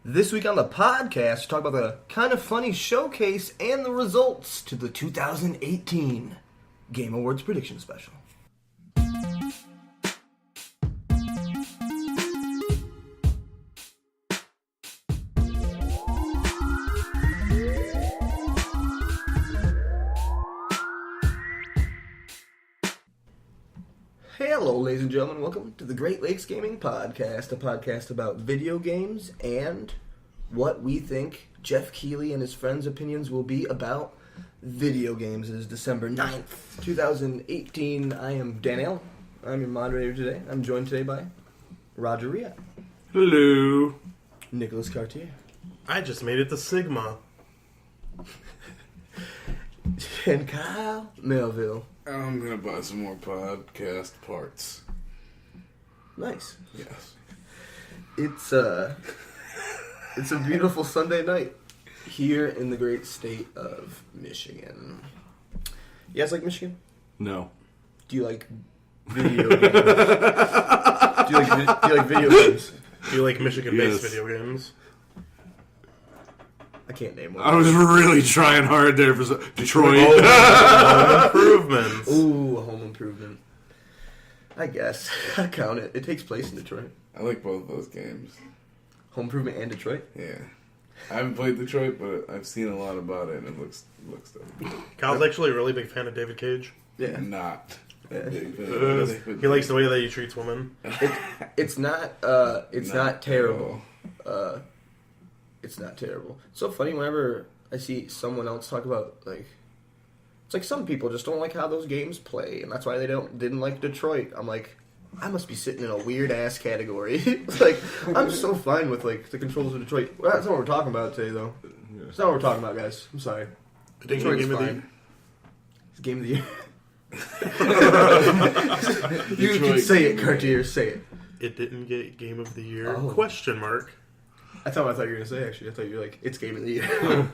This week on the podcast, we talk about the Kind of Funny showcase and the results to the 2018 Game Awards prediction special. Hello, ladies and gentlemen. Welcome to the Great Lakes Gaming Podcast, a podcast about video games and what we think Jeff Keighley and his friends' opinions will be about video games. It is December 9th, 2018. I am Daniel. I'm your moderator today. I'm joined today by Roger Riat. Hello. Nicholas Cartier. I just made it to Sigma. And Kyle Melville. I'm going to buy some more podcast parts. Nice. Yes. It's a beautiful Sunday night here in the great state of Michigan. You guys like Michigan? No. Do you like video games? Do you like video games? Do you like Michigan-based Yes. video games? I can't name one. I was really trying hard there for Detroit. Home Improvements. Ooh, Home Improvement. I guess. I count it. It takes place in Detroit. I like both those games. Home Improvement and Detroit? Yeah. I haven't played Detroit, but I've seen a lot about it, and it looks dope. Kyle's actually a really big fan of David Cage. Yeah. Not. Yeah. He likes the way that he treats women. It's not terrible. It's not terrible. It's so funny whenever I see someone else talk about, like, it's like some people just don't like how those games play, and that's why they didn't like Detroit. I'm like, I must be sitting in a weird ass category. Like, I'm so fine with, like, the controls of Detroit. Well, that's not what we're talking about today, though. That's not what we're talking about, guys. I'm sorry. Detroit's fine. It's game of the year. You can say it, Cartier. Say it. It didn't get Game of the Year? Oh. Question mark. That's not what I thought you were going to say, actually. I thought you were like, it's game of the year.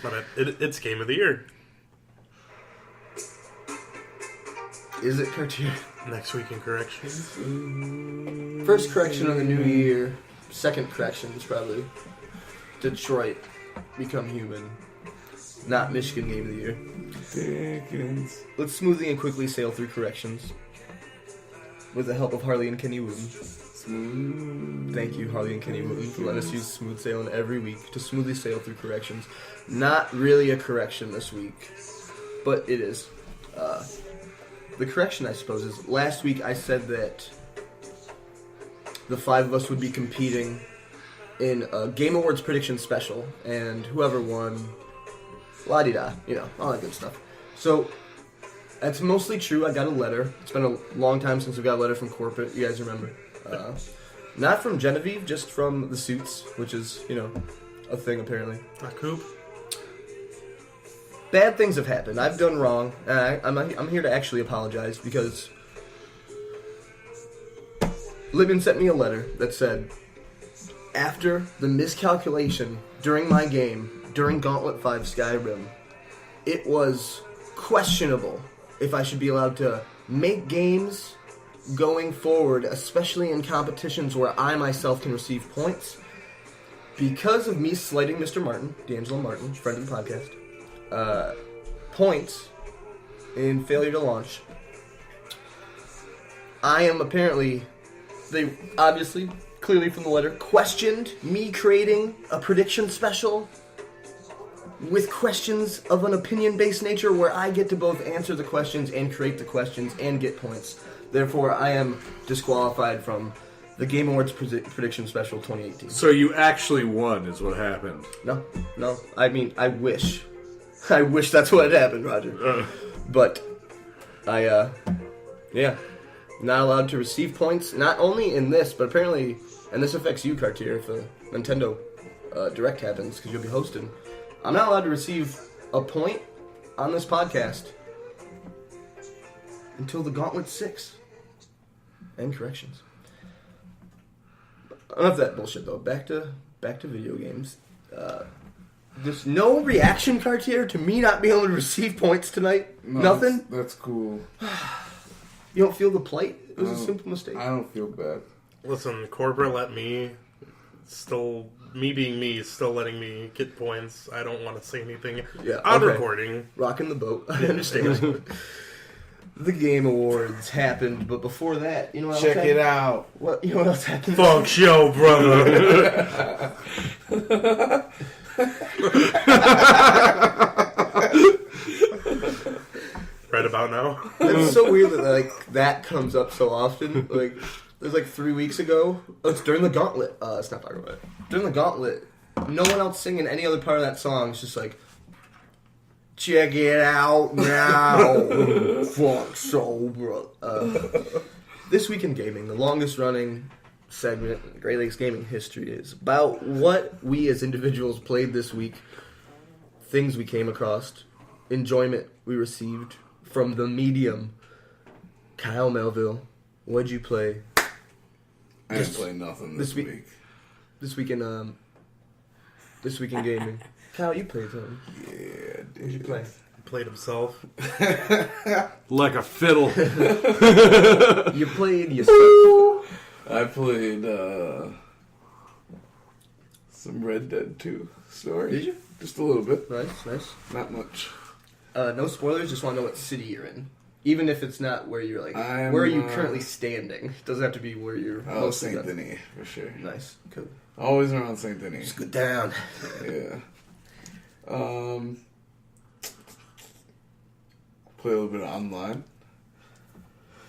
But it's Game of the Year. Is it, Cartier? Next week in corrections. First correction of the new year. Second correction is probably Detroit Become Human. Not Michigan Game of the Year. Dickens. Let's smoothly and quickly sail through corrections. With the help of Harley and Kenny Wootton. Thank you, Harley and Kenny Wootton, for letting us use smooth sailing every week to smoothly sail through corrections. Not really a correction this week, but it is. The correction, I suppose, is last week I said that the five of us would be competing in a Game Awards prediction special, and whoever won, la-di-da, all that good stuff. So, that's mostly true. I got a letter. It's been a long time since we got a letter from corporate. You guys remember? Not from Genevieve, just from the suits, which is, a thing apparently. A coupe. Bad things have happened. I've done wrong. I'm here to actually apologize because Libyan sent me a letter that said, after the miscalculation during my game, during Gauntlet 5 Skyrim, it was questionable if I should be allowed to make games going forward, especially in competitions where I myself can receive points. Because of me slighting Mr. Martin, D'Angelo Martin, friend of the podcast, points in failure to launch, I am apparently, they obviously, clearly from the letter, questioned me creating a prediction special with questions of an opinion-based nature where I get to both answer the questions and create the questions and get points. Therefore, I am disqualified from the Game Awards Prediction Special 2018. So you actually won, is what happened. No. I mean, I wish. I wish that's what had happened, Roger. But, not allowed to receive points, not only in this, but apparently, and this affects you, Cartier, if the Nintendo Direct happens, because you'll be hosting. I'm not allowed to receive a point on this podcast until the Gauntlet 6. And corrections. Enough of that bullshit, though. Back to video games. There's no reaction, Cartier, to me not being able to receive points tonight? No, Nothing? That's cool. You don't feel the plight? It was a simple mistake. I don't feel bad. Listen, corporate let me still, me being me, still letting me get points. I don't want to say anything Yeah, on okay. recording. Rocking the boat. I understand. The Game Awards happened, but before that, you know what else Check it happened? out. What, you know what else happened? Funk show, brother. Right about now. It's so weird that like that comes up so often. Like there's like 3 weeks ago. Oh, it's during the Gauntlet. Let's not talk about it. During the Gauntlet, no one else singing any other part of that song. It's just like, check it out now, funk soul, bro. This week in gaming, the longest running segment in Great Lakes gaming history is about what we as individuals played this week, things we came across, enjoyment we received from the medium. Kyle Melville, what'd you play I didn't play nothing this week. this week in gaming? Kyle, you played something. Yeah, dude. What'd you play? Played himself. Like a fiddle. You played yourself. I played some Red Dead 2 story. Did you? Just a little bit. Nice. Not much. No spoilers, just want to know what city you're in. Even if it's not where you're like, I'm, where are you currently standing? It doesn't have to be where you're Oh, mostly Saint done. Denis, for sure. Nice. Cool. Always around Saint Denis. Just go down. Yeah. Play a little bit of online.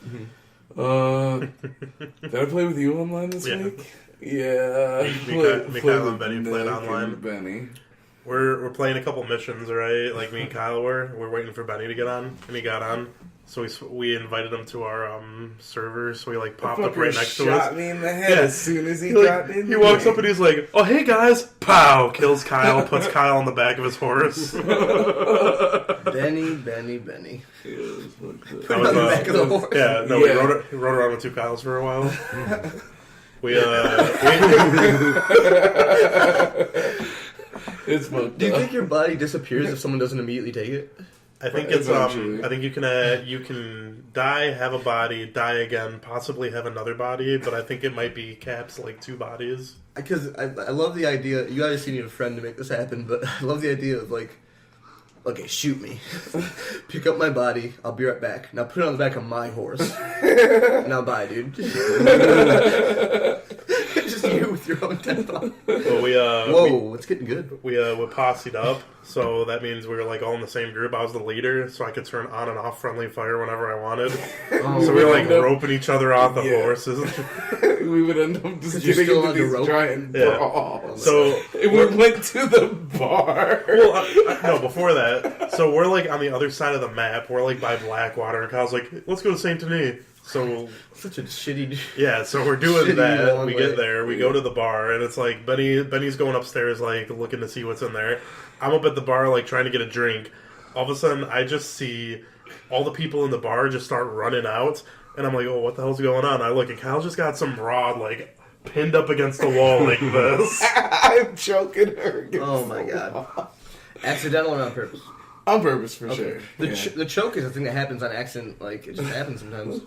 Did I play with you online this Yeah. week? Yeah. Mikhail and Benny played Nick online. and Benny. We're playing a couple missions, right? Like me and Kyle were. We're waiting for Benny to get on, and he got on. So we invited him to our server. So he like popped up right next to shot us. me in the head Yeah. as soon as he He, got in. he walks up and he's like, "Oh hey guys!" Pow! Kills Kyle. Puts Kyle on the back of his horse. Benny. It was fucked up. Put him on the back of the horse. Yeah, no, Yeah. we rode around with two Kyles for a while. It's fucked Do you up. think your body disappears if someone doesn't immediately take it? I think it's Eventually. I think you can die, have a body, die again, possibly have another body, but I think it might be capped like 2 bodies. Because I love the idea. You guys need a friend to make this happen, but I love the idea of like, okay, shoot me, pick up my body, I'll be right back. Now put it on the back of my horse. Now bye, dude. Just you with your own tempo. Well, Whoa, it's getting good. we posseed up, so that means we were like all in the same group. I was the leader, so I could turn on and off friendly fire whenever I wanted. Oh, So we were like end up- roping each other off the Yeah. horses. We would end up just 'Cause you're getting still into on the these rope? giant Yeah. brawls. So And we went to the bar. well, no, before that. So we're like on the other side of the map. We're like by Blackwater, and Kyle's like, "Let's go to Saint Denis." So Such a shitty. yeah, so we're doing Shitty that. long We way. get there, we go to the bar, and it's like Benny's going upstairs, like looking to see what's in there. I'm up at the bar, like trying to get a drink. All of a sudden, I just see all the people in the bar just start running out, and I'm like, "Oh, what the hell's going on?" I look, and Kyle just got some broad like pinned up against the wall like this. I'm choking her. against Oh my the god. wall. Accidental or on purpose? On purpose, for Okay. sure. The, Yeah. the choke is a thing that happens on accident. Like, it just happens sometimes.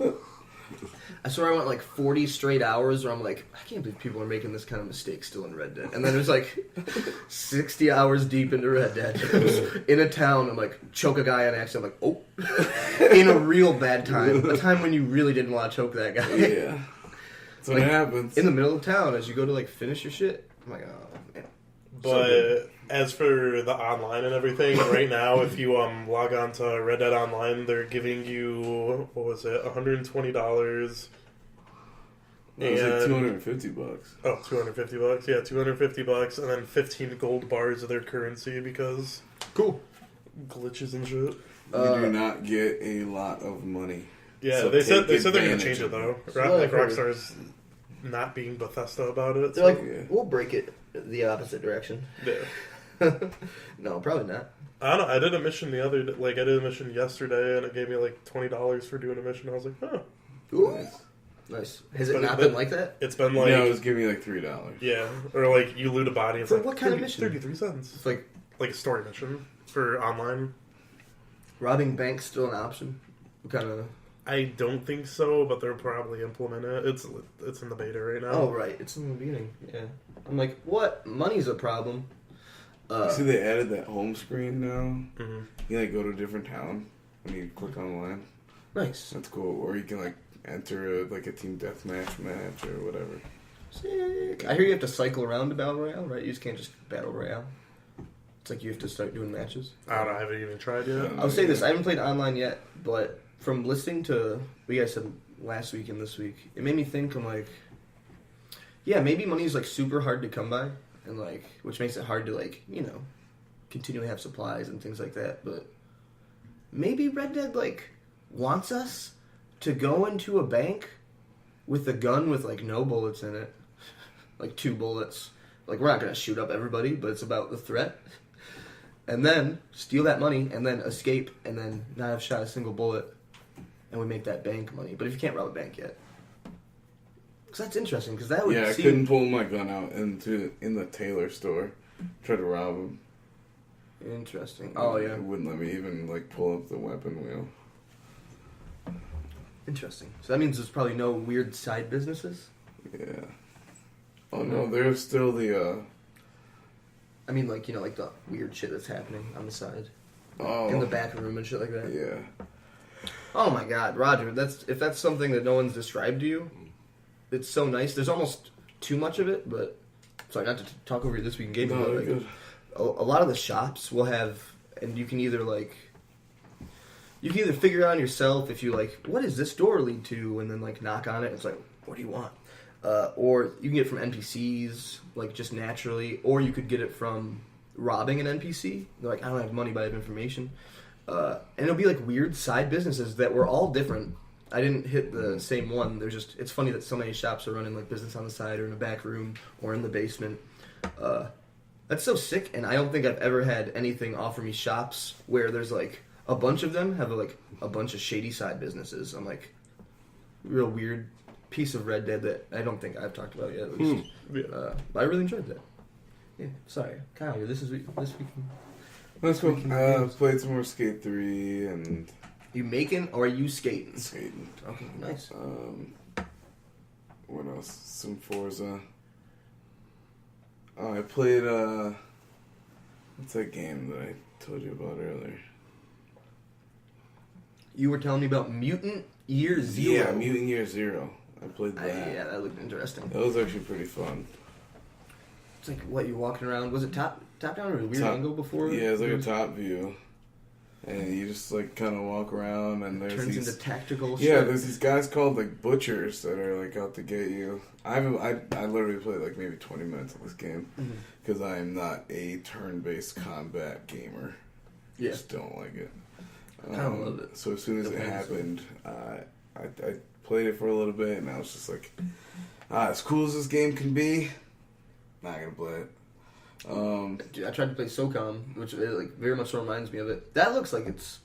I swear I went like 40 straight hours where I'm like, I can't believe people are making this kind of mistake still in Red Dead. And then there's like 60 hours deep into Red Dead. In a town, I'm like, choke a guy on accident. I'm like, oh. In a real bad time. A time when you really didn't want to choke that guy. Yeah. That's what Like, happens. In the middle of town as you go to like finish your shit. I'm like, oh man. But as for the online and everything, right now, if you log on to Red Dead Online, they're giving you, what was it, $120. It was like $250. Oh, $250. Yeah, $250, and then 15 gold bars of their currency because Cool. glitches and shit. You do not get a lot of money. Yeah, So they said take they're gonna advantage change it of though. it. So Like I've heard. Rockstar's not being Bethesda about it. They're like, Yeah. we'll break it the opposite direction. Yeah. No, probably not. I don't know. I did a mission I did a mission yesterday, and it gave me like $20 for doing a mission. I was like, huh. Ooh. Nice. Nice. Has it But- not but- been like that? It's been like, Yeah, it was giving me like $3. yeah, or like you loot a body. It's For like what kind of mission? 33 cents. It's like Like a story mission for online. robbing banks still an option. What kind of I don't think so, but they'll probably implement it. It's in the beta right now. Oh, right. It's in the beginning. Yeah. I'm like, what? Money's a problem. You see, they added that home screen now. Mhm. You like go to a different town when you click online. Nice. That's cool. Or you can like enter a team deathmatch match or whatever. Sick. I hear you have to cycle around to Battle Royale, right? You just can't just Battle Royale. It's like you have to start doing matches. I don't know. I haven't even tried yet. I'll say this. I haven't played online yet, but from listening to what you guys said last week and this week, it made me think, I'm like, yeah, maybe money's like super hard to come by, and like, which makes it hard to like, you know, continually have supplies and things like that, but maybe Red Dead like wants us to go into a bank with a gun with like no bullets in it, like 2 bullets. Like, we're not gonna shoot up everybody, but it's about the threat. And then steal that money, and then escape, and then not have shot a single bullet, and we make that bank money. But if you can't rob a bank yet, because that's interesting. Because that would I seem... couldn't pull my gun out in the tailor store. Tried to rob him. Interesting. Oh yeah. It wouldn't let me even like pull up the weapon wheel. Interesting. So that means there's probably no weird side businesses. Yeah. Oh no, there's still the. I mean, like, you know, like the weird shit that's happening on the side, Oh. in the back room and shit like that. Yeah. Oh my God, Roger! If that's something that no one's described to you, it's so nice. There's almost too much of it, but so I got to talk over you this week in gaming. No, but, you're like, good. a lot of the shops will have, and you can either figure out yourself if you like, what does this door lead to, and then like knock on it. It's like, what do you want? Or you can get it from NPCs, like just naturally, or you could get it from robbing an NPC. They're like, I don't have money, but I have information. And it'll be like weird side businesses that were all different. I didn't hit the same one. It's funny that so many shops are running like business on the side or in a back room or in the basement. That's so sick, and I don't think I've ever had anything offer me shops where there's like a bunch of them have like a bunch of shady side businesses. I'm like, real weird piece of Red Dead that I don't think I've talked about yet. At least. But I really enjoyed that. Yeah, sorry, Kyle. This week. That's cool. Played some more Skate 3 and You making or are you skating? skating. Okay, nice. What else? Some Forza. Oh, I played what's that game that I told you about earlier? You were telling me about Mutant Year Zero. Yeah, Mutant Year Zero. I played that. Yeah, that looked interesting. That was actually pretty fun. It's like what, you're walking around. Was it top down or a weird angle before? Yeah, it's like a top view, and you just like kind of walk around, and there's turns these into tactical. yeah, shit. there's these guys called like butchers that are like out to get you. I literally played like maybe 20 minutes of this game because I am not a turn-based combat gamer. Yeah. Just don't like it. I kind of love it. So as soon as it happened, I played it for a little bit, and I was just like, as cool as this game can be, not gonna play it. Dude, I tried to play SOCOM, which like very much reminds me of it. That looks like it's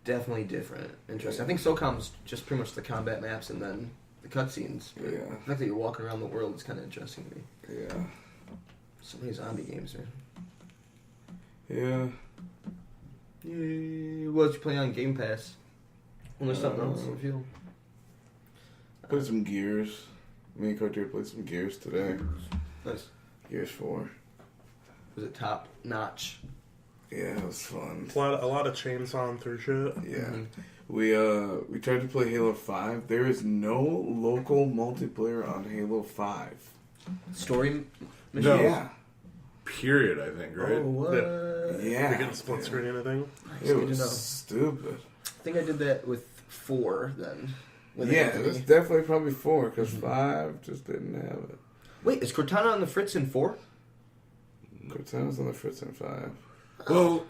definitely different. Interesting. I think SOCOM's just pretty much the combat maps and then the cutscenes. But Yeah. the fact that you're walking around the world is kind of interesting to me. Yeah. So many zombie games, man. Yeah. Yay. What did you play on Game Pass? Well, there's something else I feel. Played some Gears. Me and Cartier played some Gears today. Nice. Gears 4. Was it top notch? Yeah, it was fun. A lot of chainsawing through shit. Yeah. We tried to play Halo 5. There is no local multiplayer on Halo 5. Story mission? No. Yeah. Period, I think, right? Oh, what? Yeah. We get split screen anything. Nice, It good to was know. stupid. I think I did that with 4 then. With Yeah, Anthony. it was definitely probably 4 because 5 just didn't have it. Wait, is Cortana on the Fritz in 4? Cortana's on the Fritz in 5. Well,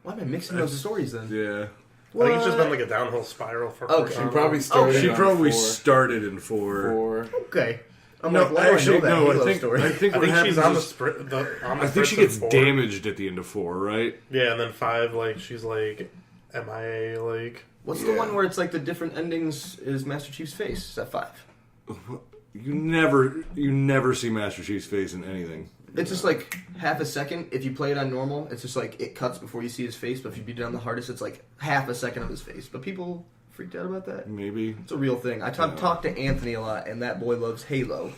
Why am I mixing those stories then? yeah. I think it's just been like a downhill spiral for Okay. She Cortana. probably started. She on probably 4. started in 4. 4. Okay. I'm No, like, why do actually, I know that no. Halo I think story? I think I what think happens she's on is the I think she Fritz gets in 4. damaged at the end of 4, right? Yeah, and then 5, like she's like MIA, like. What's the Yeah. one where it's like the different endings is Master Chief's face? Is that 5? You never see Master Chief's face in anything. It's just like half a second. If you play it on normal, it's just like it cuts before you see his face. But if you beat it on the hardest, it's like half a second of his face. But people freaked out about that? Maybe. It's a real thing. I talked to Anthony a lot, and that boy loves Halo.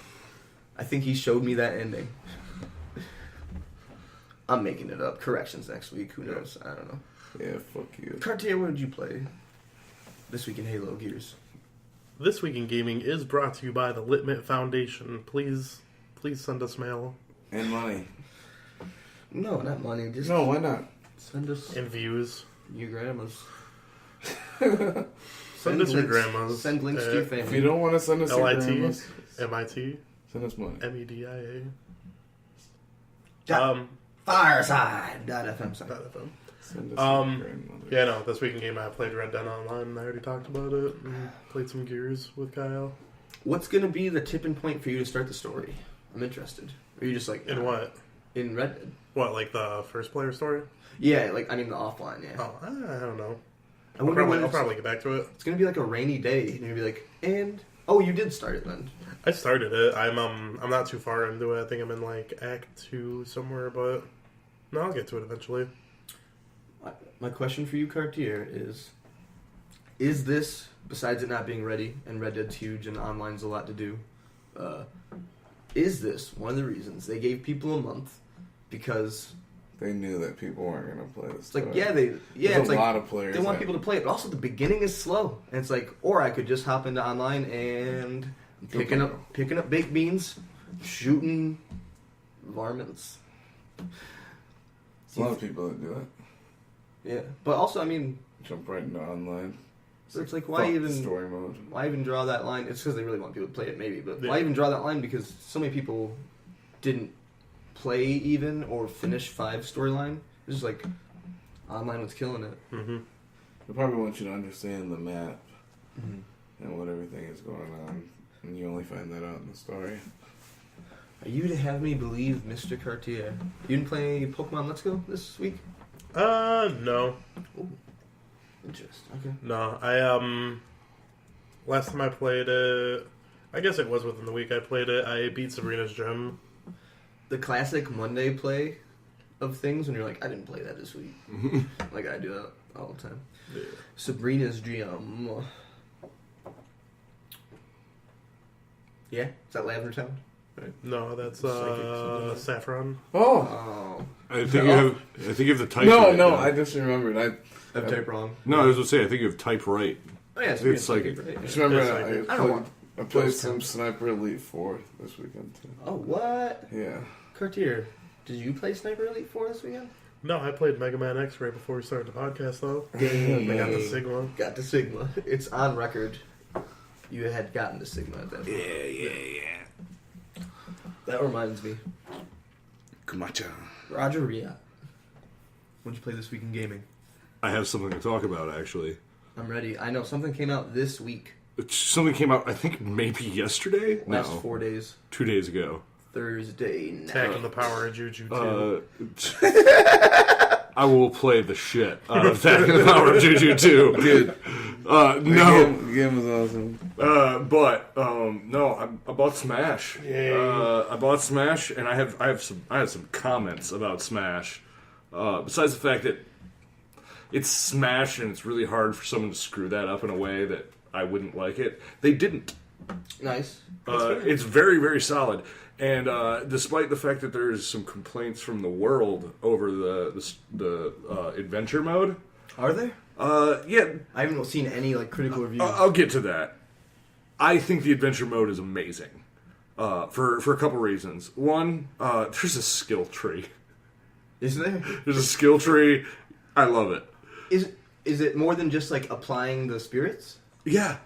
I think he showed me that ending. I'm making it up. Corrections next week. Who knows? I don't know. Yeah, fuck you. Cartier, what did you play this week in Halo Gears? This Week in Gaming is brought to you by the Litmit Foundation. Please send us mail. And money. No, not money. Just No, why not? send us And views. your grandmas. Send us your grandmas. Send links to your If you family. don't want to send us your LIT, grandmas, MIT, send us money. MEDIA. Fireside.fm. Sorry. .fm. Send us your grandmother. Yeah, no, This Week in Game I played Red Dead Online, and I already talked about it. And played some Gears with Kyle. What's going to be the tipping point for you to start the story? I'm interested. Or are you just like... In what? In Red Dead. What, like the first player story? Yeah, like, I mean the offline, yeah. Oh, I don't know. I'll I'll probably get back to it. It's going to be like a rainy day, and you're going to be like, and... Oh, you did start it then. I started it. I'm not too far into it. I think I'm in like Act 2 somewhere, but no, I'll get to it eventually. My question for you, Cartier, is this, besides it not being ready, and Red Dead's huge and online's a lot to do, is this one of the reasons they gave people a month? Because They knew that people weren't going to play this. it's like, There's it's a like lot of players. they want that- people to play it, but also the beginning is slow, and it's like, or I could just hop into online and picking up baked beans, shooting varmints. There's a lot of people that do that. Yeah, but also, I mean, Jump right into online. so it's like, why Fuck even story mode? why even draw that line? It's because they really want people to play it, maybe, but Yeah. why even draw that line? Because so many people didn't play even or finish 5 storyline. It's just like online was killing it. Mm-hmm. They probably want you to understand the map and what everything is going on, and you only find that out in the story. Are you to have me believe, Mr. Cartier? You didn't play Pokemon Let's Go this week? No. Interesting. Okay. No, I last time I played it, I guess it was within the week I played it. I beat Sabrina's Gem. The classic Monday play of things when you're like, I didn't play that this week. Like I do that all the time. Yeah. Sabrina's Gem. Yeah, is that Lavender Town? Right. No, that's Psychic Saffron. Oh! Oh, I think you have the type. No, right no, now. I just remembered. I I've typed wrong. No, I was gonna say I think you have type right. Oh yeah, It's like- right? just remember It's I like- I don't played, want I played those some counts. Sniper Elite 4 this weekend too. Oh what? Yeah. Cartier, did you play Sniper Elite 4 this weekend? No, I played Mega Man X right before we started the podcast, though. Dang. I got the Sigma. Got the Sigma. It's on record. You had gotten the Sigma at that point. Yeah. That reminds me. Kumacha. Roger Riat. What'd you play this week in gaming? I have something to talk about actually. I'm ready. I know something came out this week. Something came out I think maybe yesterday. Last No, 4 days. 2 days ago. Thursday night. Attacking the Power of Juju, too. I will play the shit out of Attack of the Power of Juju 2. Dude, No. the game was awesome. No, I bought Smash. Yay. I bought Smash, and I have some comments about Smash. Besides the fact that it's Smash, and it's really hard for someone to screw that up in a way that I wouldn't like it. They didn't. Nice. It's very, very solid. And despite the fact that there's some complaints from the world over the adventure mode, Are there? yeah, I haven't seen any like critical reviews. I'll get to that. I think the adventure mode is amazing for a couple reasons. One, there's a skill tree. Is there? There's a skill tree. I love it. Is it more than just like applying the spirits? Yeah.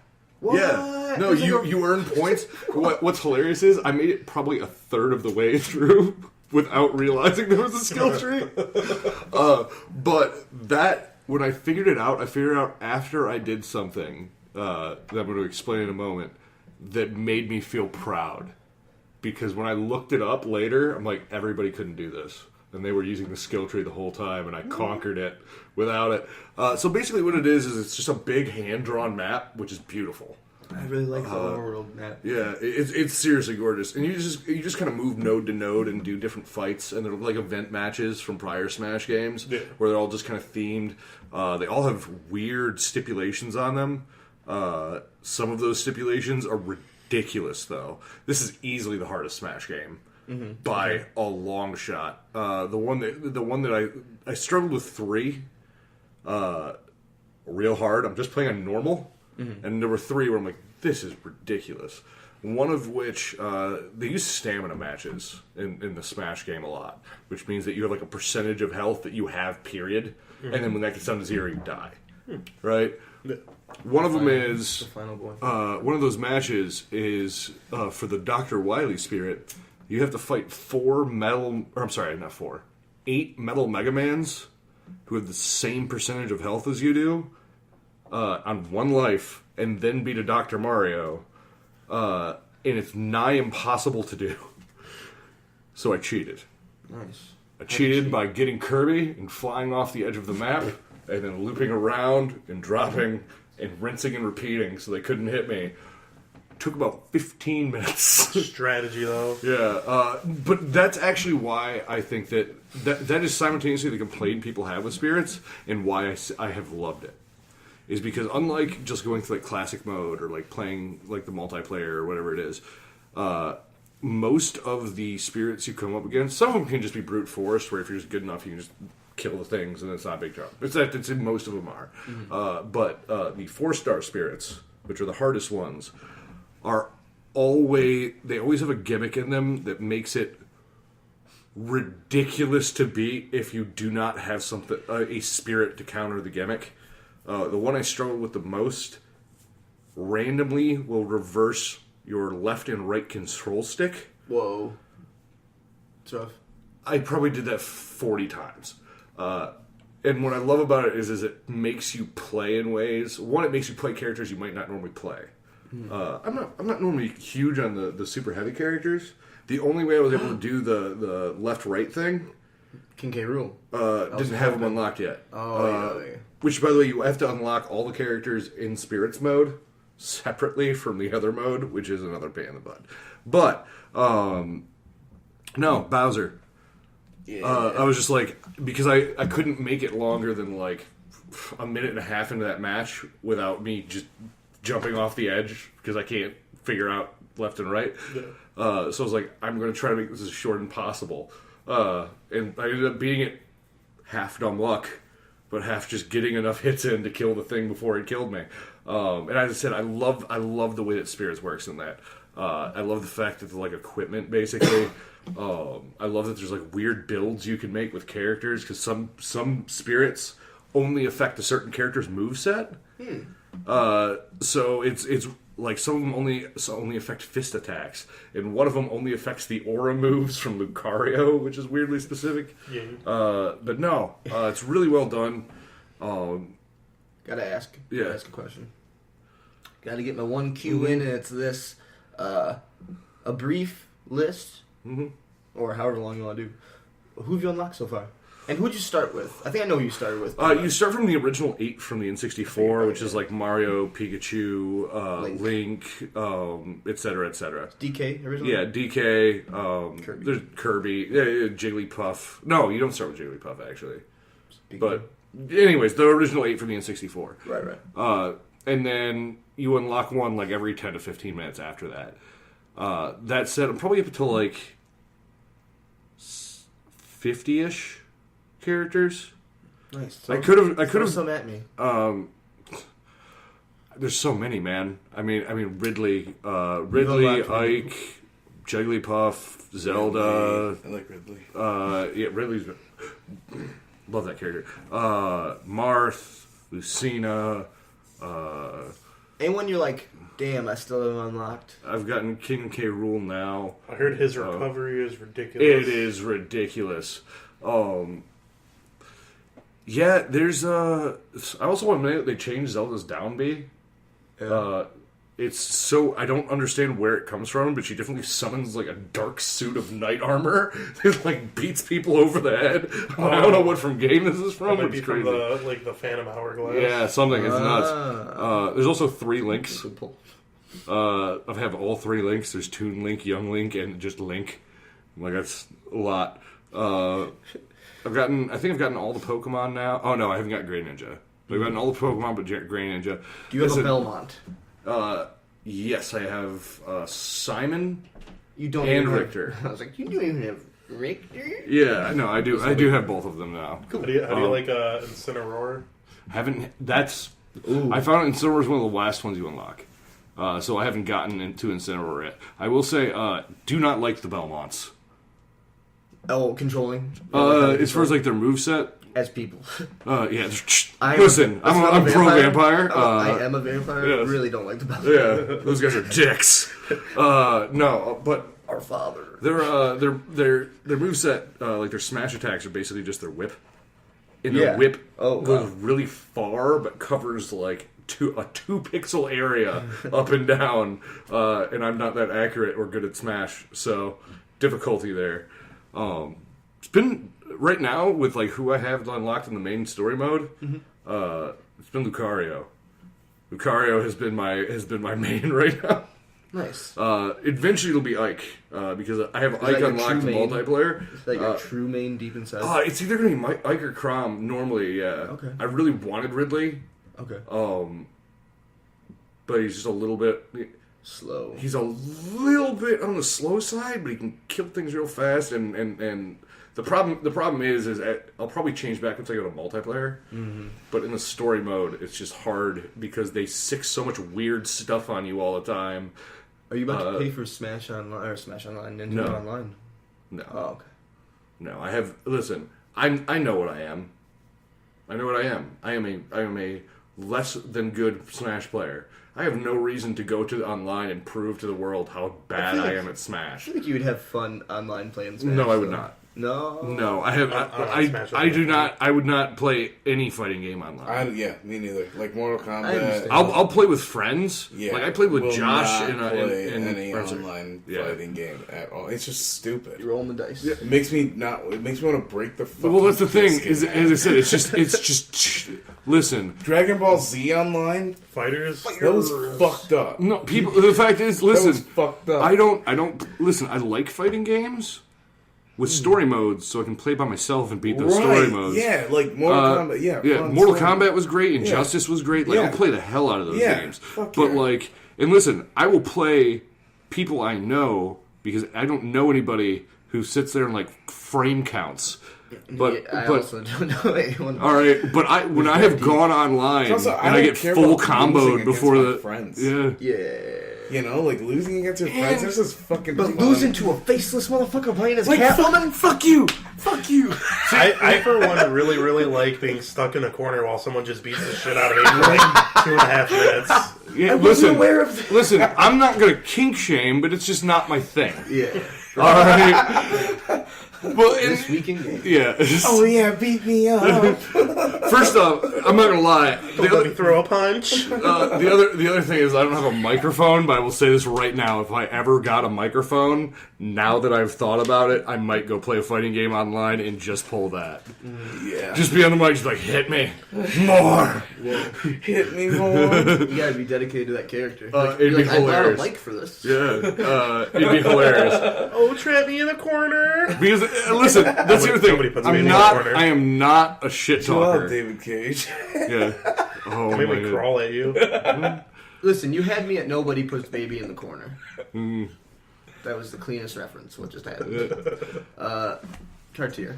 What? Yeah. No, It's like you earn points. What's hilarious is I made it probably a third of the way through without realizing there was a skill tree. But that, when I figured it out after I did something that I'm going to explain in a moment that made me feel proud. Because when I looked it up later, I'm like, everybody couldn't do this. And they were using the skill tree the whole time, and I conquered it without it. So basically what it is it's just a big hand-drawn map, which is beautiful. I really like the overworld map. Yeah, it's seriously gorgeous, and you just kind of move node to node and do different fights, and they're like event matches from prior Smash games where they're all just kind of themed. They all have weird stipulations on them. Some of those stipulations are ridiculous, though. This is easily the hardest Smash game by a long shot. The one that I struggled with 3 real hard. I'm just playing on normal. And there were 3 where I'm like, this is ridiculous. One of which, they use stamina matches in the Smash game a lot, which means that you have like a percentage of health that you have, period. And then when that gets down to 0, you die. Right? One of them is, the final boy. one of those matches is for the Dr. Wily spirit. You have to fight 8 metal Megamans who have the same percentage of health as you do. On 1 life, and then beat a Dr. Mario, and it's nigh impossible to do. So I cheated. Nice. I cheated by getting Kirby and flying off the edge of the map, and then looping around and dropping and rinsing and repeating so they couldn't hit me. Took about 15 minutes. Strategy, though. Yeah, but that's actually why I think that is simultaneously the complaint people have with Spirits, and why I have loved it. Is because unlike just going through like classic mode or like playing like the multiplayer or whatever it is, most of the spirits you come up against, some of them can just be brute force, where if you're just good enough, you can just kill the things and it's not a big job. It's most of them are. But the 4-star spirits, which are the hardest ones, are they always have a gimmick in them that makes it ridiculous to beat if you do not have a spirit to counter the gimmick. The one I struggled with the most randomly will reverse your left and right control stick. Whoa. It's rough. I probably did that 40 times. And what I love about it is it makes you play in ways. One, it makes you play characters you might not normally play. I'm not normally huge on the super heavy characters. The only way I was able to do the left-right thing... King K. Rool. Didn't have them unlocked yet. Yeah. Which, by the way, you have to unlock all the characters in Spirits mode separately from the other mode, which is another pain in the butt. But, no, Bowser. Yeah. I was just like, because I couldn't make it longer than like a minute and a half into that match without me just jumping off the edge, because I can't figure out left and right. Yeah. So I was like, I'm going to try to make this as short and possible. And I ended up beating it half dumb luck, but half just getting enough hits in to kill the thing before it killed me. And as I said, I love the way that Spirits works in that. I love the fact that they're like equipment, basically. I love that there's like weird builds you can make with characters, because some Spirits only affect a certain character's moveset. So it's like some of them only affect fist attacks, and one of them only affects the aura moves from Lucario, which is weirdly specific. Yeah. But no, it's really well done. Gotta ask. Yeah. Gotta ask a question. Gotta get my 1 Q in, and it's this. A brief list, or however long you want to do. Who have you unlocked so far? And who'd you start with? I think I know who you started with. You start from the original 8 from the N64, which is like Mario, Pikachu, Link, etc., etc. DK originally? Yeah, DK. Kirby. There's Kirby. Jigglypuff. No, you don't start with Jigglypuff, actually. But anyways, the original 8 from the N64. Right. And then you unlock one like every 10 to 15 minutes after that. That said, I'm probably up until like 50-ish characters. Nice. I could have Throw some at me. There's so many, man. I mean Ridley, Ike, Jigglypuff, Zelda. I like Ridley. Yeah, Ridley's. Love that character. Marth, Lucina. And when you're like, damn, I still haven't unlocked. I've gotten King K. Rool now. I heard his recovery is ridiculous. It is ridiculous. Yeah, there's I also want to know that they changed Zelda's down B. Yeah. It's so I don't understand where it comes from, but she definitely summons like a dark suit of knight armor that like beats people over the head. I don't know what from game this is from. That might It's be from crazy. the Phantom Hourglass. Yeah, something. It's nuts. There's also 3 links. I have all 3 Links. There's Toon Link, Young Link, and just Link. Like, that's a lot. I think I've gotten all the Pokemon now. Oh, no, I haven't got Gray Ninja. I've gotten all the Pokemon but Gray Ninja. Do you have a Belmont? Yes, I have Simon You don't and even Richter. I was like, you don't even have Richter? Yeah, no, I do. I do have both of them now. How do you like Incineroar? Haven't. That's. Ooh. I found Incineroar is one of the last ones you unlock. So I haven't gotten into Incineroar yet. I will say, do not like the Belmonts. Oh, controlling? As far as like their moveset, As people. yeah. Listen, I'm pro vampire. I am a vampire. yes. I really don't like the Belmont. Yeah, those guys are dicks. No, but Our father. their moveset, like their smash attacks, are basically just their whip. And their Yeah. whip Oh, goes wow. really far, but covers like a 2-pixel area up and down. And I'm not that accurate or good at smash, so difficulty there. It's been right now with like who I have unlocked in the main story mode. It's been Lucario. Lucario has been my main right now. Nice. Eventually it'll be Ike because I have Ike that your unlocked in true main? multiplayer. Is that your true main deep inside? It's either gonna be Ike or Crom. Normally, yeah. Okay. I really wanted Ridley, Okay. but he's just a little bit. Slow. He's a little bit on the slow side, but he can kill things real fast. And the problem is I'll probably change back once I go to multiplayer. Mm-hmm. But in the story mode, it's just hard because they sick so much weird stuff on you all the time. Are you about to pay for Smash Online or Smash Online? Nintendo Online? No. Oh, okay. No, I have. Listen, I know what I am. I know what I am. I am a less than good Smash player. I have no reason to go to online and prove to the world how bad I am at I Smash. feel like you would have fun online playing Smash. No, I would though. not. No? No, I have. I do not. I would not play any fighting game online. Yeah, me neither. Like Mortal Kombat. understand. I'll play with friends. Yeah, Like I played with will Josh not in play in any or sorry. online Yeah. fighting game at all. It's just stupid. You're rolling the dice. It makes me want to break the. Well, that's the thing. disc. Is as I said, it's just. Listen, Dragon Ball Z Online. Fighters? That was fucked up. no people. The fact is, That listen. was fucked up. I don't listen. I like fighting games with story modes, so I can play by myself and beat those story modes. Yeah, like Mortal Kombat. Yeah, Yeah, fun Mortal story. Kombat was great. Injustice was great. Like Yeah. I'll play the hell out of those Yeah, games. fuck But yeah. like, and listen, I will play people I know because I don't know anybody who sits there and like frame counts. But Yeah, I but also don't know anyone. all right, but when I have gone online Also, and I don't get care full about losing comboed against before my the friends. yeah. Yeah. You know, like losing against your friends. There's this fucking. But losing to a faceless motherfucker playing as like Catwoman? fuck you, fuck you. I for one, really, really like being stuck in a corner while someone just beats the shit out of me for like 2.5 minutes. Yeah, I wasn't aware of this. Listen, I'm not gonna kink shame, but it's just not my thing. Yeah. All right. Well, This week in game. yeah. Oh yeah, beat me up. First off, I'm not gonna lie. Let me throw a punch. The other thing is I don't have a microphone, but I will say this right now: if I ever got a microphone, now that I've thought about it, I might go play a fighting game online and just pull that. Yeah, Just be on the mic, just like hit me more. hit me more. You gotta be dedicated to that character. It'd be I bought a hilarious. mic for this. Yeah, it'd be hilarious. Oh, trap me in the corner. Because listen, that's the other Nobody thing. puts me in the I corner. am not a shit Chill out, talker. David Cage. Yeah. Oh Maybe my god. crawl at you. Listen, you had me at nobody puts baby in the corner. That was the cleanest reference. What just happened? Cartier.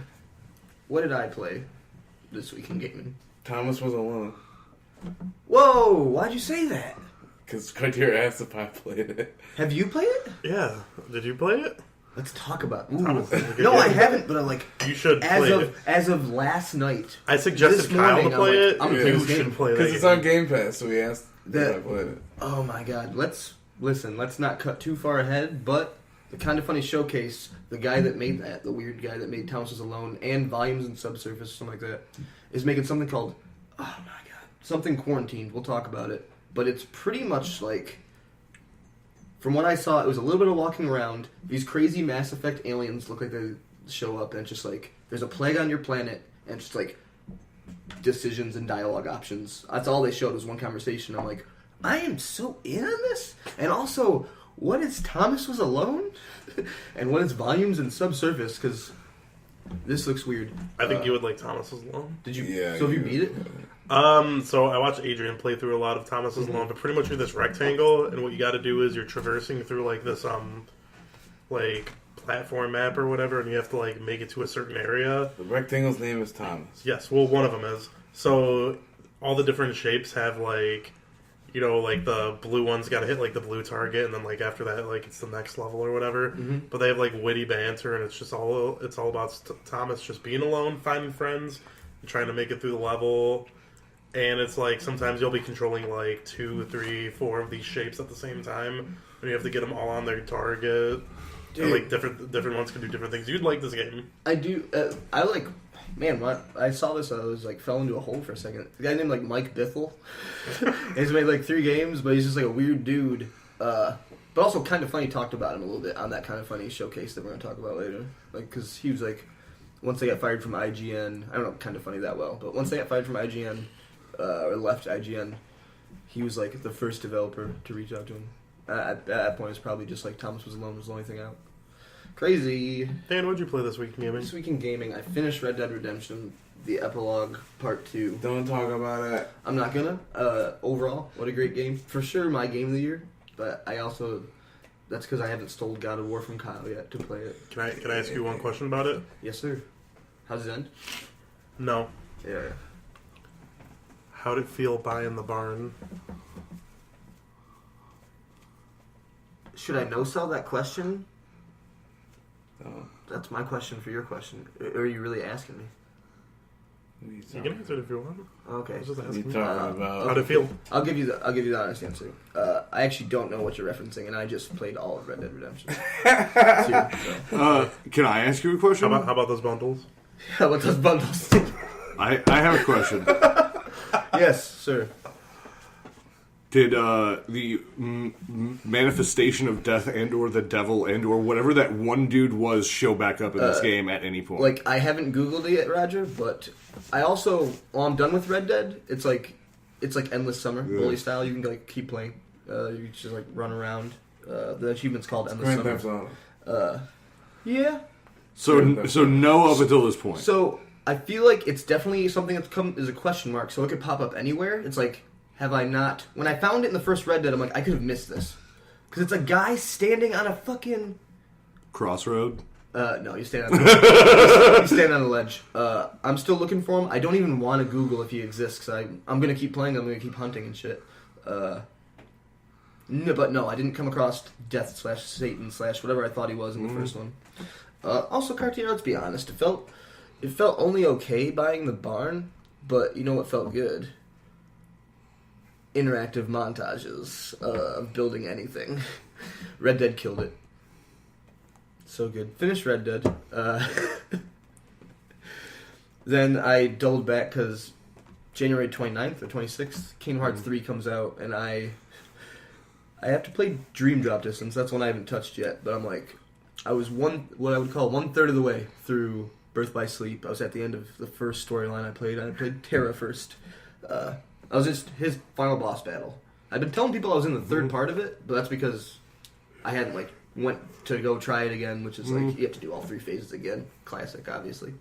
What did I play this week in gaming? Thomas was alone Whoa! Why'd you say that? because Cartier asked if I played it. Have you played it? Yeah. Did you play it? Let's talk about. Ooh. Thomas is a good No, I game. haven't. But I'm like, You should play it. as of last night. I suggested this Kyle morning, to I'm play like, it. I'm You playing this should game. play that Because it's game. on Game Pass, so he asked if That- I played it. Oh my god. Let's not cut too far ahead, but the Kind of Funny Showcase, the guy that made that, the weird guy that made Thomas Was Alone and Volumes and Subsurface, something like that, is making something called, oh my god, something Quarantined. We'll talk about it. But it's pretty much like, from what I saw, it was a little bit of walking around. These crazy Mass Effect aliens look like they show up, and it's just like, there's a plague on your planet, and it's just like, decisions and dialogue options. That's all they showed was one conversation. I'm like, I am so in on this. And also, what is Thomas was alone? And what is volumes and subsurface? Because this looks weird. I think you would like Thomas was alone. Did you? Yeah. So have you beat it? So I watched Adrian play through a lot of Thomas is Alone, but pretty much you're this rectangle, and what you got to do is you're traversing through like this like platform map or whatever, and you have to like make it to a certain area. The rectangle's name is Thomas. Yes, well, one of them is. So all the different shapes have like, you know, like the blue one's got to hit like the blue target, and then like after that, like it's the next level or whatever. Mm-hmm. But they have like witty banter, and it's all about Thomas just being alone, finding friends, and trying to make it through the level. And it's like sometimes you'll be controlling like 2, 3, 4 of these shapes at the same time, and you have to get them all on their target. Dude. And like different ones can do different things. You'd like this game. I do. I like. Man, when I saw this, I was like fell into a hole for a second. The guy named like Mike Bithell. He's made like 3 games, but he's just like a weird dude. But also kind of funny. Talked about him a little bit on that Kind of Funny showcase that we're gonna talk about later. Like, because he was like, once they got fired from IGN, I don't know Kind of Funny that well, but once they got fired from IGN. Or left IGN, he was like the first developer to reach out to him. At that point, it's probably just like Thomas was alone was the only thing out. Crazy. Dan, what'd you play this week in gaming? This week in gaming, I finished Red Dead Redemption, the epilogue part 2. Don't talk about it. I'm not gonna. Overall, what a great game. For sure, my game of the year. But I also, that's because I haven't stole God of War from Kyle yet to play it. Can I ask you one question about it? Yes, sir. How does it end? No. Yeah. How'd it feel buying the barn? Should I no-sell that question? Oh. That's my question for your question. Or are you really asking me? You can answer it if you want. Okay. I was just What are asking. you talking about? How'd it feel? I'll give you the honest answer. I actually don't know what you're referencing, and I just played all of Red Dead Redemption. Can I ask you a question? How about those bundles? How about those bundles? I have a question. Yes, sir. Did the manifestation of death and/or the devil and/or whatever that one dude was show back up in this game at any point? Like, I haven't Googled it yet, Roger, but I also, I'm done with Red Dead. It's like endless summer, bully style. You can like keep playing. You just like run around. The achievement's called endless Grand Theft summer. Auto. Yeah. So no up until this point. So I feel like it's definitely something that's come as a question mark. So it could pop up anywhere. It's like, have I not? When I found it in the first Red Dead, I'm like, I could have missed this because it's a guy standing on a fucking Crossroad. No, you stand on you stand on a ledge. I'm still looking for him. I don't even want to Google if he exists because I'm gonna keep playing. I'm gonna keep hunting and shit. No, but no, I didn't come across Death / Satan / whatever I thought he was in the first one. Also, Cartier. Let's be honest. It felt only okay buying the barn, but you know what felt good? Interactive montages of building anything. Red Dead killed it. So good. Finished Red Dead. Then I doubled back because January 29th or 26th, Kingdom Hearts 3 comes out, and I have to play Dream Drop Distance. That's one I haven't touched yet, but I'm like, I was what I would call 1/3 of the way through Birth by Sleep. I was at the end of the first storyline I played. I played Terra first. I was just his final boss battle. I've been telling people I was in the third part of it, but that's because I hadn't like went to go try it again, which is like you have to do all 3 phases again. Classic, obviously.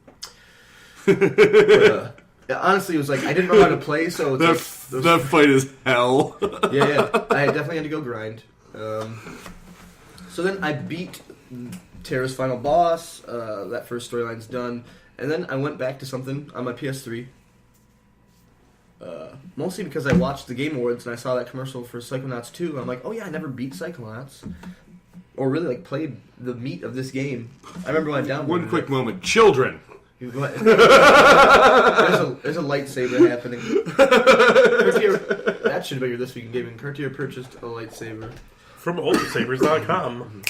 But, honestly, it was like I didn't know how to play, so it's that fight is hell. yeah. I definitely had to go grind. So then I beat Terra's final boss. That first storyline's done, and then I went back to something on my PS3. Mostly because I watched the Game Awards and I saw that commercial for Psychonauts 2. I'm like, oh yeah, I never beat Psychonauts. Or really like played the meat of this game. I remember when I downloaded One quick moment. Children. You go ahead. there's a lightsaber happening. Cartier, that should have been your This Week in Gaming. Cartier purchased a lightsaber. From ultrasabers.com.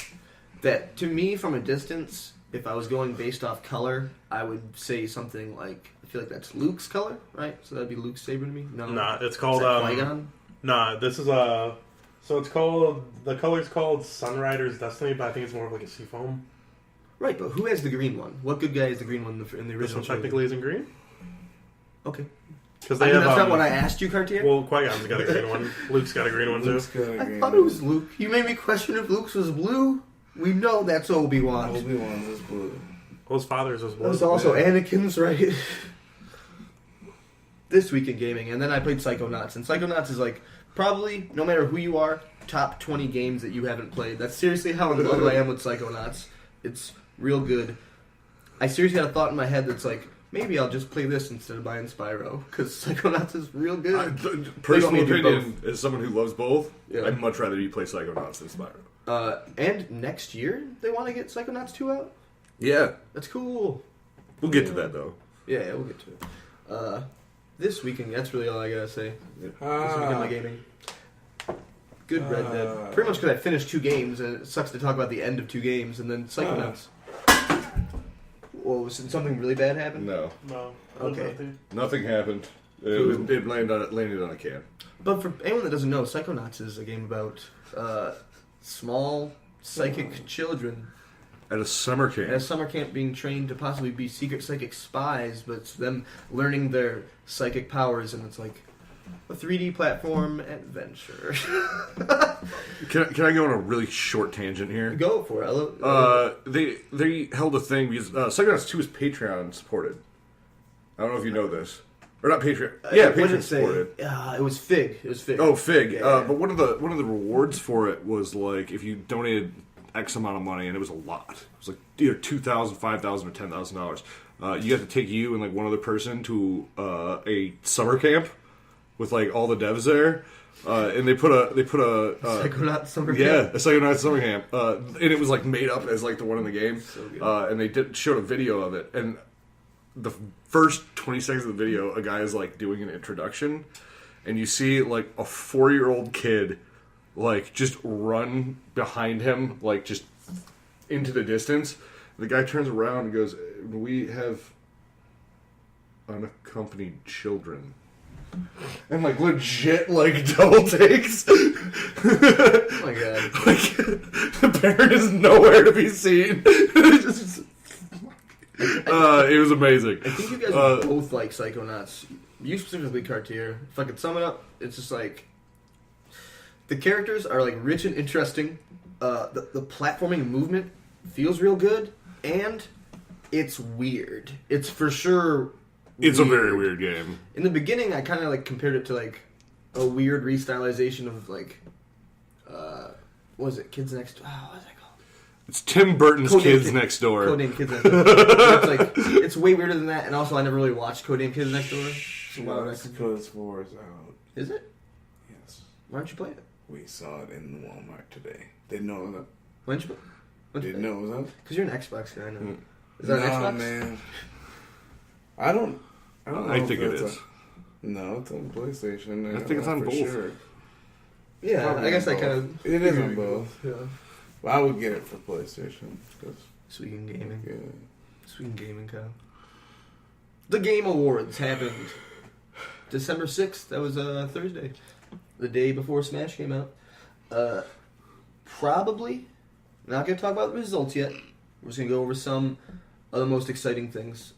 That, to me, from a distance, if I was going based off color, I would say something like, I feel like that's Luke's color, right? So that'd be Luke's saber to me? No. Nah, it's called, Is that Qui-Gon? Nah, this is so it's called, the color's called Sunrider's Destiny, but I think it's more of like a seafoam. Right, but who has the green one? What good guy is the green one in the This original? one technically isn't green? Okay. Because that's not what I asked you, Cartier. Well, Qui-Gon's got a green one. Luke's got a green one, too. I thought it was Luke. You made me question if Luke's was blue. We know that's Obi-Wan. Obi-Wan's is blue. Well, his father's was blue. That was also Anakin's, right? This week in gaming. And then I played Psychonauts. And Psychonauts is like, probably, no matter who you are, top 20 games that you haven't played. That's seriously how in love I am with Psychonauts. It's real good. I seriously had a thought in my head that's like, maybe I'll just play this instead of buying Spyro. Because Psychonauts is real good. Personal opinion, as someone who loves both, Yeah. I'd much rather you play Psychonauts than Spyro. And next year, they want to get Psychonauts 2 out? Yeah. That's cool. We'll get to that, though. Yeah, we'll get to it. This weekend, that's really all I gotta say. This weekend, my gaming. Good Red Dead. Pretty much because I finished 2 games, and it sucks to talk about the end of 2 games, and then Psychonauts. Well, did something really bad happen? No. No. Okay. Nothing happened. It landed on a can. But for anyone that doesn't know, Psychonauts is a game about small psychic children At a summer camp. at a summer camp being trained to possibly be secret psychic spies, but it's them learning their psychic powers, and it's like a 3D platform adventure. Can I go on a really short tangent here? Go for it. They held a thing because Psychonauts 2 is Patreon supported. I don't know if you know this. Or not Patreon. Yeah, what did Patreon it say? supported. It was Fig. It was Fig. Oh, Fig. Yeah. But one of the rewards for it was like if you donated X amount of money, and it was a lot. It was like either $2,000, $5,000, or $10,000. You got to take you and like one other person to a summer camp with like all the devs there, and they put a Psychonauts summer camp. yeah, a Psychonauts summer camp, and it was like made up as like the one in the game, So good. and they showed a video of it, and the first 20 seconds of the video, a guy is like doing an introduction, and you see like a 4-year-old kid like just run behind him, like just into the distance. The guy turns around and goes, "We have unaccompanied children." And like legit like double takes. Oh my god. Like the parent is nowhere to be seen. It was amazing. I think you guys both like Psychonauts. You specifically, Cartier. If I could sum it up, it's just like the characters are like rich and interesting. The platforming movement feels real good, and it's weird. It's for sure. It's a very weird game. In the beginning, I kind of like compared it to like a weird restylization of like, what was it? Kids Next Door. Oh, what was that called? It's Tim Burton's Kids Next Door. Codename Kids Next Door. It's like it's way weirder than that, and also I never really watched Codename Kids Next Door. So why would I? Because 4 is out. Is it? Yes. Why don't you play it? We saw it in Walmart today. Didn't know it was up. Why don't you? Didn't know it was up. Because you're an Xbox guy. I know. Is that an Xbox? Man. I don't know. I think it if is. No, it's on PlayStation. I think it's on for both. Sure. Yeah, Probably I guess on I kind both. of. It is on both. Yeah. Well, I would get it for PlayStation. Sweet in gaming. Yeah. Sweet in gaming, Kyle. The Game Awards happened December 6th. That was Thursday. The day before Smash came out. Probably not going to talk about the results yet. We're just going to go over some of the most exciting things.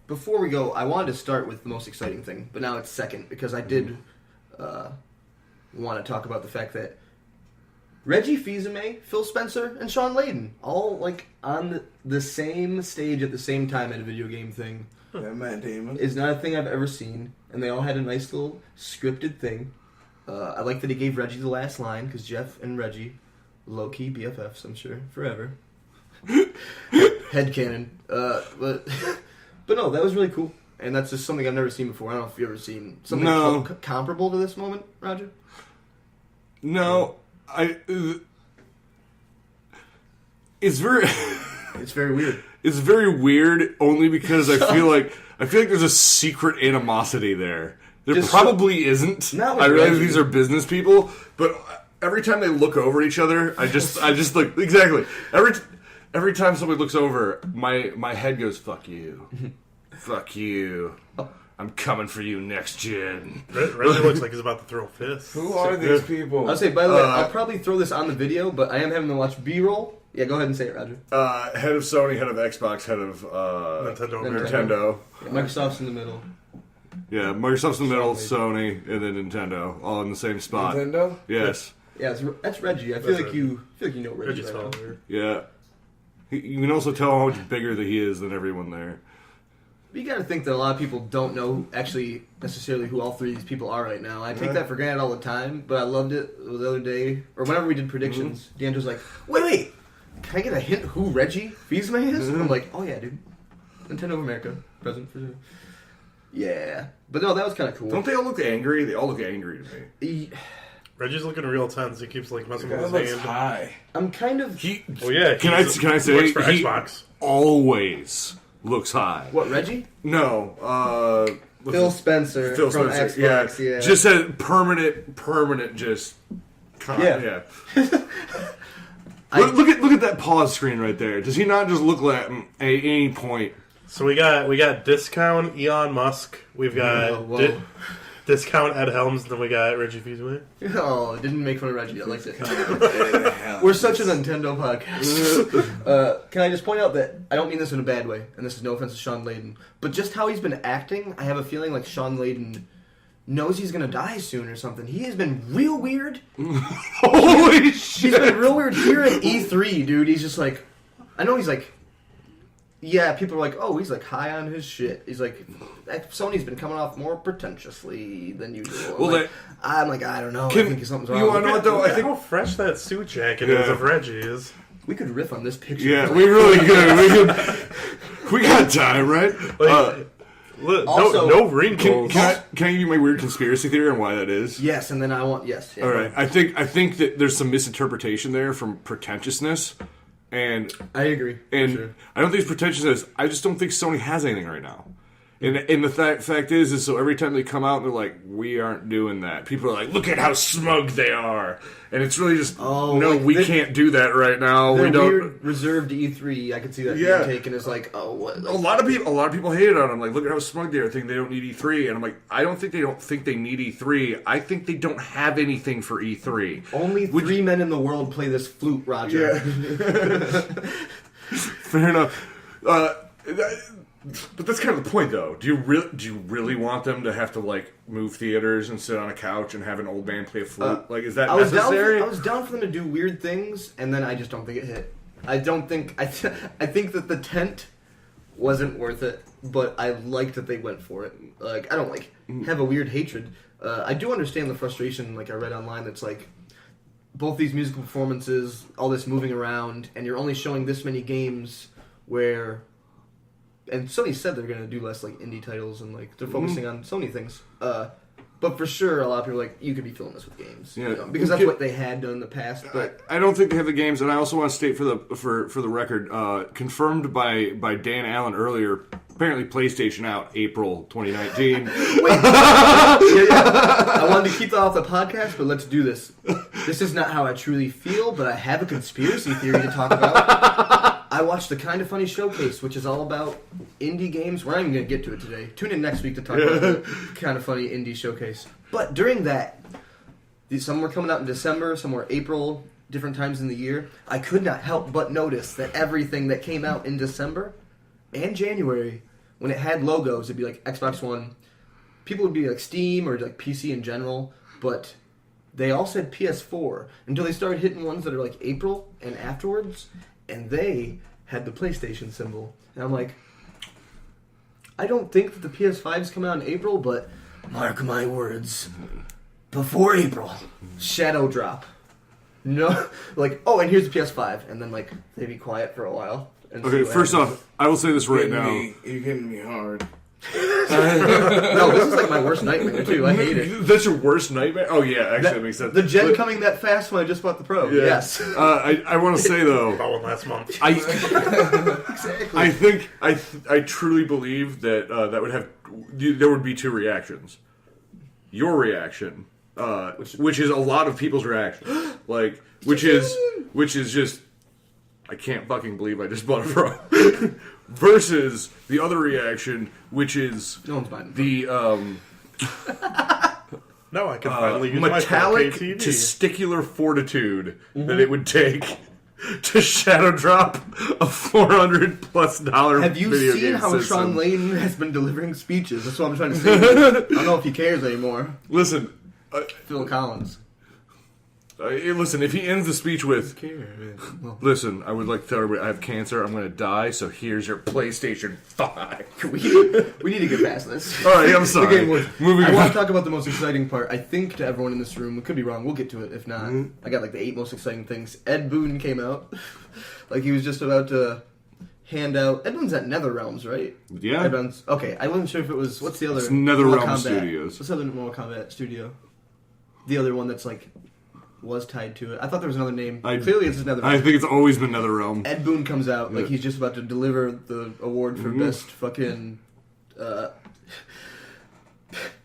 Before we go, I wanted to start with the most exciting thing, but now it's second because I did want to talk about the fact that Reggie Fils-Aimé, Phil Spencer, and Sean Layden all like on the same stage at the same time at a video game thing. Yeah, Matt Damon. Is not a thing I've ever seen, and they all had a nice little scripted thing. I like that he gave Reggie the last line because Jeff and Reggie, low-key BFFs, I'm sure, forever. Headcanon. But no, that was really cool, and that's just something I've never seen before. I don't know if you've ever seen something comparable to this moment, Roger. No, it's very It's very weird. It's very weird only because I feel like there's a secret animosity there. There Just probably isn't. Not with I realize Reggie. these are business people, but every time they look over at each other, I just look exactly. Every time somebody looks over, my head goes, "Fuck you, fuck you. I'm coming for you next gen." Reggie looks like he's about to throw fists. Who are these people? I'll say, by the way, I'll probably throw this on the video, but I am having to watch B-roll. Yeah, go ahead and say it, Roger. Head of Sony, head of Xbox, head of Nintendo. Nintendo. Nintendo. Yeah, Microsoft's in the middle. Yeah, Microsoft's in the middle, Sony. Sony, and then Nintendo, all in the same spot. Nintendo? Yes. Yeah, that's Reggie. I feel like you know Reggie. Reggie's By now. taller. Yeah. You can also tell how much bigger that he is than everyone there. But you got to think that a lot of people don't know actually necessarily who all three of these people are right now. I take that for granted all the time, but I loved it the other day, or whenever we did predictions. D'Angelo's like, wait, can I get a hint who Reggie Fils-Aimé is? And I'm like, oh yeah, dude, Nintendo of America, present for sure. Yeah, but no, that was kind of cool. Don't they all look angry? They all look angry to me. Reggie's looking real tense. He keeps like messing with That his looks hand. high. I'm kind of... Oh yeah. Can I say works for he Xbox? always looks high? What, Reggie? No, Phil Spencer Phil from Spencer, Xbox, yeah. Just a permanent, just. Yeah. Look at that pause screen right there. Does he not just look like at any point? So we got discount Elon Musk. We've got discount Ed Helms. And then we got Reggie Fils-Aimé. Oh, it didn't make fun of Reggie. I liked it. We're such a Nintendo podcast. Can I just point out that I don't mean this in a bad way, and this is no offense to Sean Layden, but just how he's been acting, I have a feeling like Sean Layden knows he's gonna die soon or something. He has been real weird. Holy shit! He's been real weird here at E3, dude. He's just like, I know he's like, yeah, people are like, oh, he's like high on his shit. He's like, Sony's been coming off more pretentiously than usual. I'm like, I don't know. I think something's wrong. You want to know what though? Look at how fresh that suit jacket is of Reggie's. We could riff on this picture. Yeah, we really could. We got time, right? Also, no wrinkles. Can I give you my weird conspiracy theory on why that is? Yes, and then I want yes. Yeah, all right, I think that there's some misinterpretation there from pretentiousness, and I agree. And sure. I don't think it's pretentiousness. I just don't think Sony has anything right now. And the fact is so every time they come out, they're like, we aren't doing that. People are like, look at how smug they are. And it's really just, we can't do that right now. We don't. Weird reserved E3, I could see that being taken as like, oh, what? Like, a lot of people hate it on them. Like, look at how smug they are, think they don't need E3. And I'm like, I don't think they need E3. I think they don't have anything for E3. Only three men in the world play this flute, Roger. Yeah. Fair enough. But that's kind of the point, though. Do you really want them to have to like move theaters and sit on a couch and have an old man play a flute? Is that necessary? I was down for them to do weird things, and then I just don't think it hit. I think that the tent wasn't worth it, but I liked that they went for it. Like, I don't have a weird hatred. I do understand the frustration. Like I read online, that's like both these musical performances, all this moving around, and you're only showing this many games where. And Sony said they're going to do less like indie titles and like they're focusing on Sony things. But for sure, a lot of people are like, you could be filling this with games, because that's what they had done in the past. But I don't think they have the games, and I also want to state for the record, confirmed by Dan Allen earlier. Apparently, PlayStation out April 2019. Wait, I wanted to keep that off the podcast, but let's do this. This is not how I truly feel, but I have a conspiracy theory to talk about. I watched the Kinda Funny Showcase, which is all about indie games. We're not even going to get to it today. Tune in next week to talk about the Kinda Funny Indie Showcase. But during that, some were coming out in December, some were April, different times in the year. I could not help but notice that everything that came out in December and January, when it had logos, it'd be like Xbox One. People would be like Steam or like PC in general, but they all said PS4 until they started hitting ones that are like April and afterwards. And they had the PlayStation symbol. And I'm like, I don't think that the PS5's come out in April, but mark my words, before April, shadow drop. No, like, oh, and here's the PS5. And then, like, they be quiet for a while. Okay, first off, I will say this right now. You're getting me hard. No, this is like my worst nightmare, too. I hate it. That's your worst nightmare? Oh, yeah, actually, that makes sense. The gen coming that fast when I just bought the Pro. Yeah. Yes. I want to say, though. About one last month. Exactly. I think, I truly believe that there would be two reactions. Your reaction, which is a lot of people's reaction. Like, which is just, I can't fucking believe I just bought a Pro. Versus the other reaction, which is no one's buying the no, I can finally use metallic my 4K TV. testicular fortitude that it would take to shadow drop a $400+ Have you video seen game how system. Sean Layden has been delivering speeches? That's what I'm trying to say. I don't know if he cares anymore. Listen, Phil Collins. listen. If he ends the speech with, Well, "Listen, I would like to tell everybody I have cancer. I'm going to die. So here's your PlayStation 5." we need to get past this. All right, I'm sorry. The game was, Moving I on. want to talk about the most exciting part. I think to everyone in this room, we could be wrong. We'll get to it if not. I got like the 8 most exciting things. Ed Boon came out, like he was just about to hand out. Ed Boon's at NetherRealms, right? Yeah. Ed Boon's, okay, I wasn't sure if it was. What's the other? It's Mortal NetherRealm Kombat. Studios. What's the other Mortal Kombat studio? The other one that's like was tied to it. I thought there was another name. Clearly, it's NetherRealm. I think it's always been NetherRealm. Ed Boon comes out like Yeah. he's just about to deliver the award for best fucking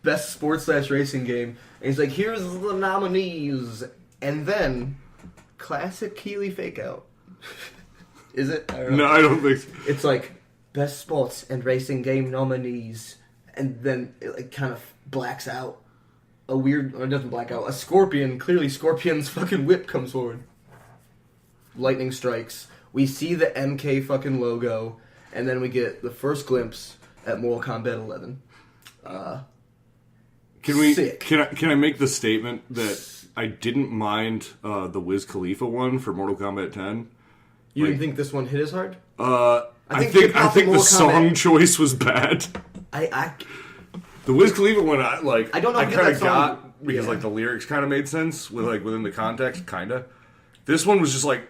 best sports/racing game. And he's like, "Here's the nominees," and then classic Keeley fake out. Is it? I don't know. No, I don't think so. It's like best sports and racing game nominees, and then it like kind of blacks out. Or it doesn't black out. A scorpion, clearly Scorpion's fucking whip comes forward. Lightning strikes. We see the MK fucking logo, and then we get the first glimpse at Mortal Kombat 11. Sick. Can I make the statement that I didn't mind the Wiz Khalifa one for Mortal Kombat 10? You didn't think this one hit as hard? I think think hip-hop the and Mortal song Kombat- choice was bad. I The Wiz Khalifa one, I don't know I if kind that of song- got because yeah. like the lyrics kind of made sense with like within the context, kind of. This one was just like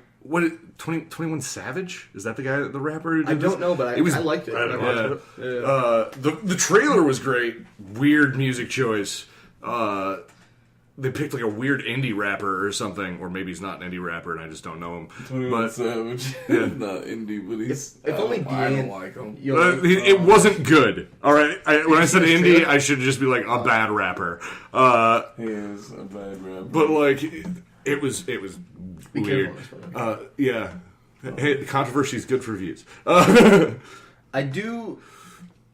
21 Savage? Is that the guy, the rapper? Who did I don't know, but I liked it. I didn't watch it. Yeah. The trailer was great. Weird music choice. They picked like a weird indie rapper or something, or maybe he's not an indie rapper and I just don't know him. 21 Savage. Yeah. Not indie, but he's. If only I don't Deanne- like him. You know, It wasn't good. All right, when I said It's indie, true. I should just be like a bad rapper. He is a bad rapper. But like, it was Be weird. careful on this one. Yeah, hey, controversy is good for views.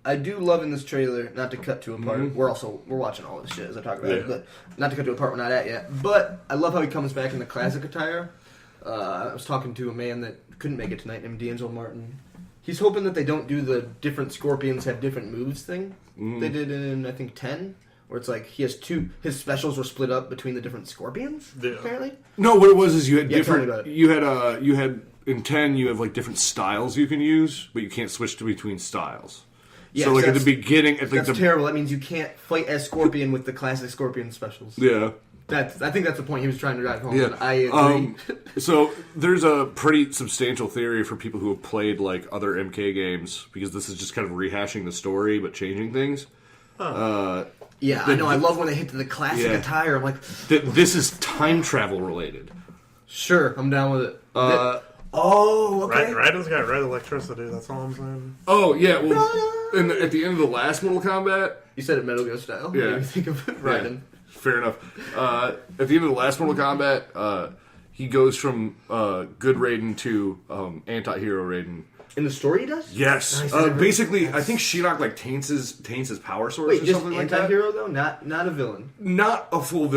I do love in this trailer, not to cut to a part. We're watching all this shit as I talk about it, Yeah. but not to cut to a part we're not at yet. But I love how he comes back in the classic attire. I was talking to a man that couldn't make it tonight named D'Angelo Martin. He's hoping that they don't do the different scorpions have different moves thing they did in I think 10, where it's like he has his specials were split up between the different scorpions. Yeah. Apparently, No, what it was is you had Yeah, tell me different. about it. You had in 10 you have like different styles you can use, but you can't switch between styles. Yeah, so like at the that's- beginning, at like that's terrible. That means you can't fight as Scorpion with the classic Scorpion specials. yeah. I think that's the point he was trying to drive home. Yeah, And I agree. So there's a pretty substantial theory for people who have played like other MK games because this is just kind of rehashing the story but changing things. Yeah, I know. I love when they hit to the classic Yeah. attire. I'm like, This is time travel related. sure, I'm down with it. Oh, okay. Raiden's got red electricity, that's all I'm saying. Oh yeah, well, at the end of the last Mortal Kombat, You said it Metal Gear style. Yeah. Made me think of Raiden. fair enough. At the end of the last Mortal Kombat, he goes from good Raiden to anti-hero Raiden. In the story, he does. Yes, Nice, I never- basically, I think Shinnok like taints his power source Wait, or just something like that. anti-hero though, not a villain. Not a full.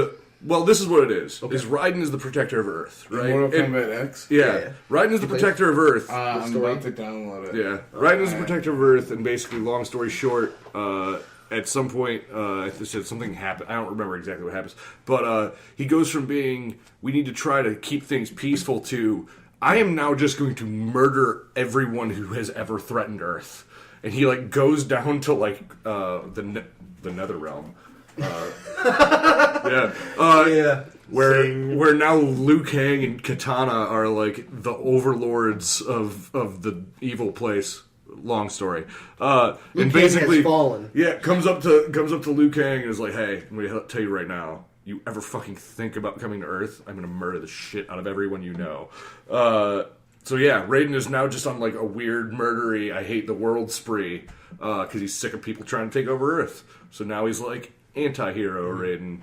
Well, this is what it is. Is Raiden is the protector of Earth, right? Mortal And- Kombat X? yeah. Yeah. Raiden is the You played protector of Earth. I'm story? about to download it. Yeah, Raiden is the protector of Earth, and basically, long story short, at some point, I said something happened. I don't remember exactly what happens, but he goes from being we need to try to keep things peaceful to I am now just going to murder everyone who has ever threatened Earth, and he like goes down to like the Nether Realm. Yeah. Yeah. Where now Liu Kang and Katana are like the overlords of the evil place. Long story. And Kang basically, has fallen. yeah, comes up to Liu Kang and is like, "Hey, I'm gonna tell you right now. You ever fucking think about coming to Earth? I'm gonna murder the shit out of everyone you know." So yeah, Raiden is now just on like a weird murdery, I hate the world spree because he's sick of people trying to take over Earth. So now he's like anti-hero Raiden.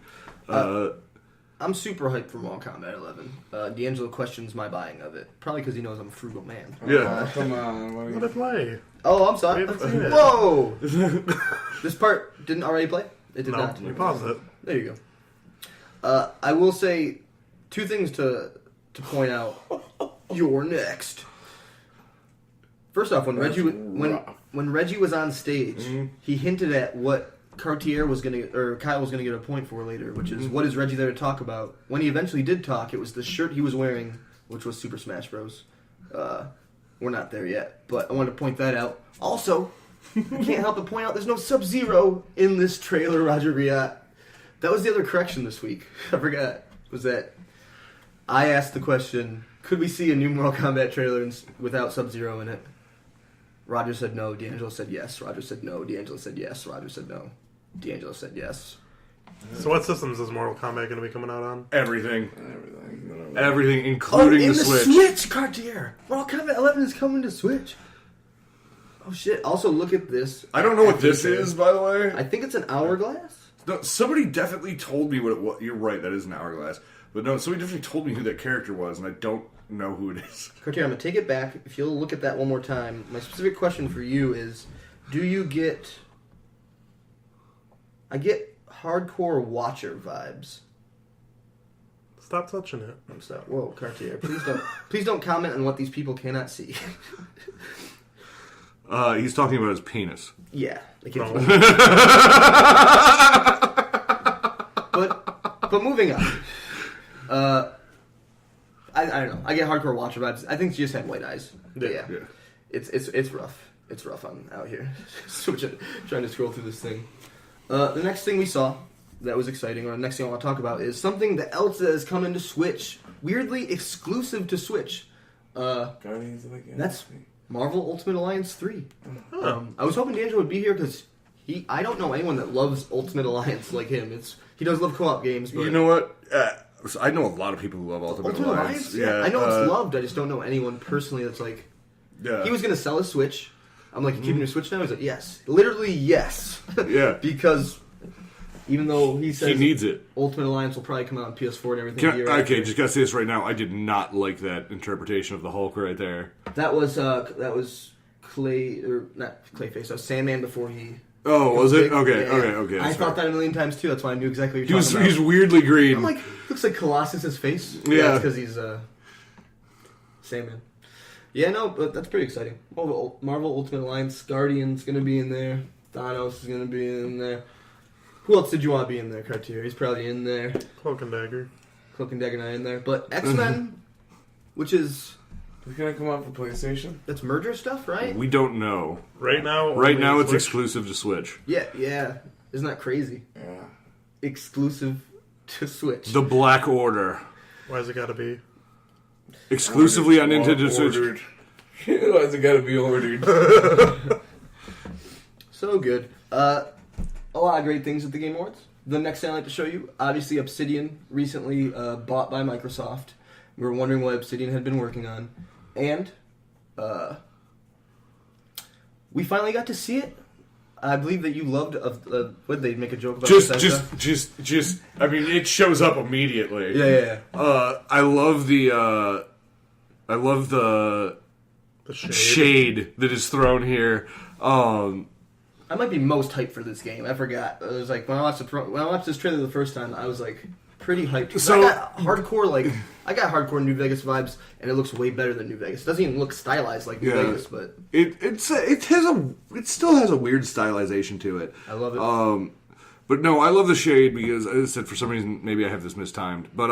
I'm super hyped for Mortal Kombat 11. D'Angelo questions my buying of it, probably because he knows I'm a frugal man. Yeah. Come on. What are Let you... it play. Oh, I'm sorry. We haven't seen it. Whoa! This part didn't already play? It did No, not. we paused it. There you go. I will say two things to point out. You're next. First off, when Reggie was on stage, he hinted at what Cartier was Kyle was gonna get a point for later, which is what is Reggie there to talk about? When he eventually did talk, it was the shirt he was wearing, which was Super Smash Bros. We're not there yet, but I wanted to point that out. Also, I can't help but point out there's no Sub-Zero in this trailer, Roger Riot. That was the other correction this week. I forgot. Was that I asked the question, could we see a new Mortal Kombat trailer without Sub-Zero in it? Roger said no. D'Angelo said yes. Roger said no. D'Angelo said yes. Roger said no. D'Angelo said yes. So what systems is Mortal Kombat going to be coming out on? Everything, including the Switch. Switch, Cartier! Mortal Kombat 11 is coming to Switch. Oh shit! Also, look at this. I don't know what this is, by the way. I think it's an hourglass. No, somebody definitely told me what it was. You're right, that is an hourglass. But no, somebody definitely told me who that character was, and I don't know who it is. Cartier, I'm going to take it back. If you'll look at that one more time, my specific question for you is, do you get... I get hardcore watcher vibes. Stop touching it. I'm sorry. Whoa, Cartier. Please don't comment on what these people cannot see. He's talking about his penis. Yeah. Like No. But moving on. I don't know. I get hardcore watcher vibes. I think she just had white eyes. But yeah. It's rough. It's rough on out here. Trying to scroll through this thing. The next thing we saw that was exciting, or the next thing I want to talk about, is something that else that has come into Switch, weirdly exclusive to Switch. Guardians of the Galaxy. That's Marvel Ultimate Alliance 3. Oh. I was hoping D'Angelo would be here because I don't know anyone that loves Ultimate Alliance like him. He does love co-op games, but You know what? I know a lot of people who love Ultimate Alliance. Yeah, I know it's loved. I just don't know anyone personally that's like. Yeah. He was going to sell his Switch. I'm like, you keeping your Switch now? He's like, yes. Literally, yes. Yeah. Because even though he says he needs it. Ultimate Alliance will probably come out on PS4 and everything. Okay, just gotta say this right now. I did not like that interpretation of the Hulk right there. That was Clay, or not Clayface. That was Sandman before he. Oh, was it? big. Okay, Yeah, okay. I thought that a million times too. That's why I knew exactly what He you're was talking about. he's weirdly green. I'm like, looks like Colossus's face. Yeah. It's because he's Sandman. Yeah, no, but that's pretty exciting. Marvel Ultimate Alliance, Guardian's gonna be in there. Thanos is gonna be in there. Who else did you want to be in there, Cartier? He's probably in there. Cloak and Dagger. Cloak and Dagger not in there. But X-Men, which is... It's gonna come out for PlayStation? That's merger stuff, right? We don't know. Right now, Right only now, it's Switch. exclusive to Switch. Yeah. Isn't that crazy? Yeah. Exclusive to Switch. The Black Order, Why's it got to be? exclusively on Nintendo Switch. Ordered. Why's it gotta be ordered? So good. A lot of great things at the Game Awards. The next thing I'd like to show you, obviously Obsidian, recently bought by Microsoft. We were wondering what Obsidian had been working on. And we finally got to see it. I believe that you loved... what did they make a joke about? Just. I mean, it shows up immediately. Yeah. I love the The shade. shade that is thrown here. I might be most hyped for this game. I forgot. It was like when I watched this trailer the first time, I was like pretty hyped. So- I got hardcore New Vegas vibes, and it looks way better than New Vegas. It doesn't even look stylized like New Vegas, but it still has a weird stylization to it. I love it. But no, I love the shade because, as I said, for some reason maybe I have this mistimed, but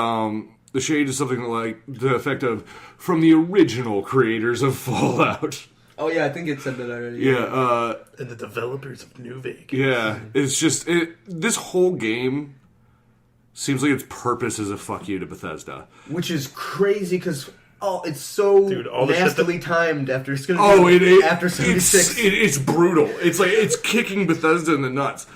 the shade is something like the effect of from the original creators of Fallout. Oh yeah, I think it said that already. Yeah, And the developers of New Vegas. yeah. It's just this whole game seems like its purpose is a fuck you to Bethesda. Which is crazy because it's so Dude, all the shit nastily timed after it's gonna after 76. It's brutal. It's like it's kicking Bethesda in the nuts.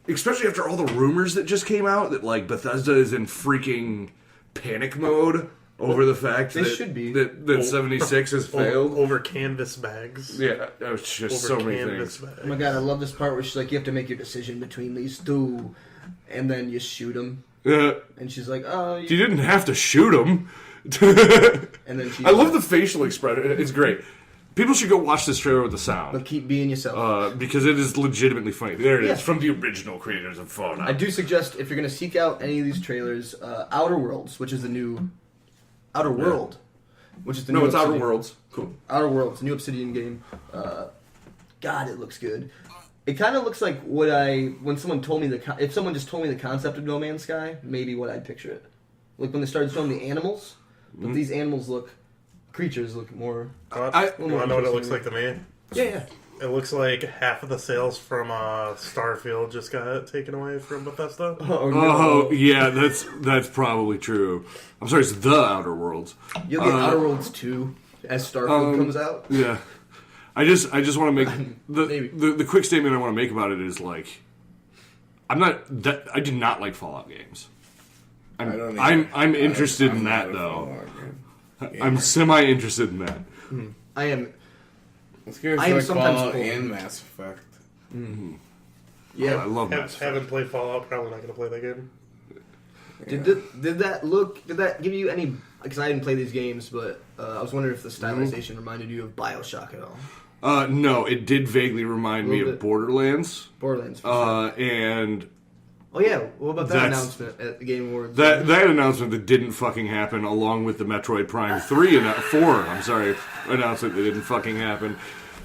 Especially after all the rumors that just came out that like Bethesda is in freaking panic mode over the fact They that should be. that 76 has failed. Over canvas bags. Yeah, that was just so many things. bags. Oh my god, I love this part where she's like, you have to make your decision between these two, and then you shoot them. And she's like, oh, You didn't have to shoot him. and then she. I love the facial expression. It's great. People should go watch this trailer with the sound. But keep being yourself. Because it is legitimately funny. There it is, Yeah. from the original creators of Fallout. I do suggest if you're going to seek out any of these trailers, Outer Worlds, which is the new Outer World, which is the No, new it's Outer Obsidian. Worlds. Cool. Outer Worlds, new Obsidian game. God, it looks good. It kind of looks like when someone told me if someone just told me the concept of No Man's Sky, maybe what I'd picture it. Like when they started showing the animals, but these creatures look more. I know what it looks like to me. Yeah. It looks like half of the sales from Starfield just got taken away from Bethesda. Oh, yeah, that's probably true. I'm sorry, it's the Outer Worlds. You'll get Outer Worlds 2 as Starfield comes out. Yeah. I just want to make the quick statement I want to make about it is like I do not like Fallout games. I'm interested in that though. I'm semi interested in that. I am. I'm scared I am like sometimes Fallout full. and Mass Effect. Mm-hmm. Yeah, I love Mass Effect. Haven't played Fallout. Probably not going to play that game. Did that give you any? Because I didn't play these games, but I was wondering if the stylization reminded you of BioShock at all. No, it did vaguely remind me of Borderlands. Borderlands. For sure. And oh yeah, what about that announcement at the Game Awards? That announcement that didn't fucking happen, along with the Metroid Prime 4 announcement that didn't fucking happen.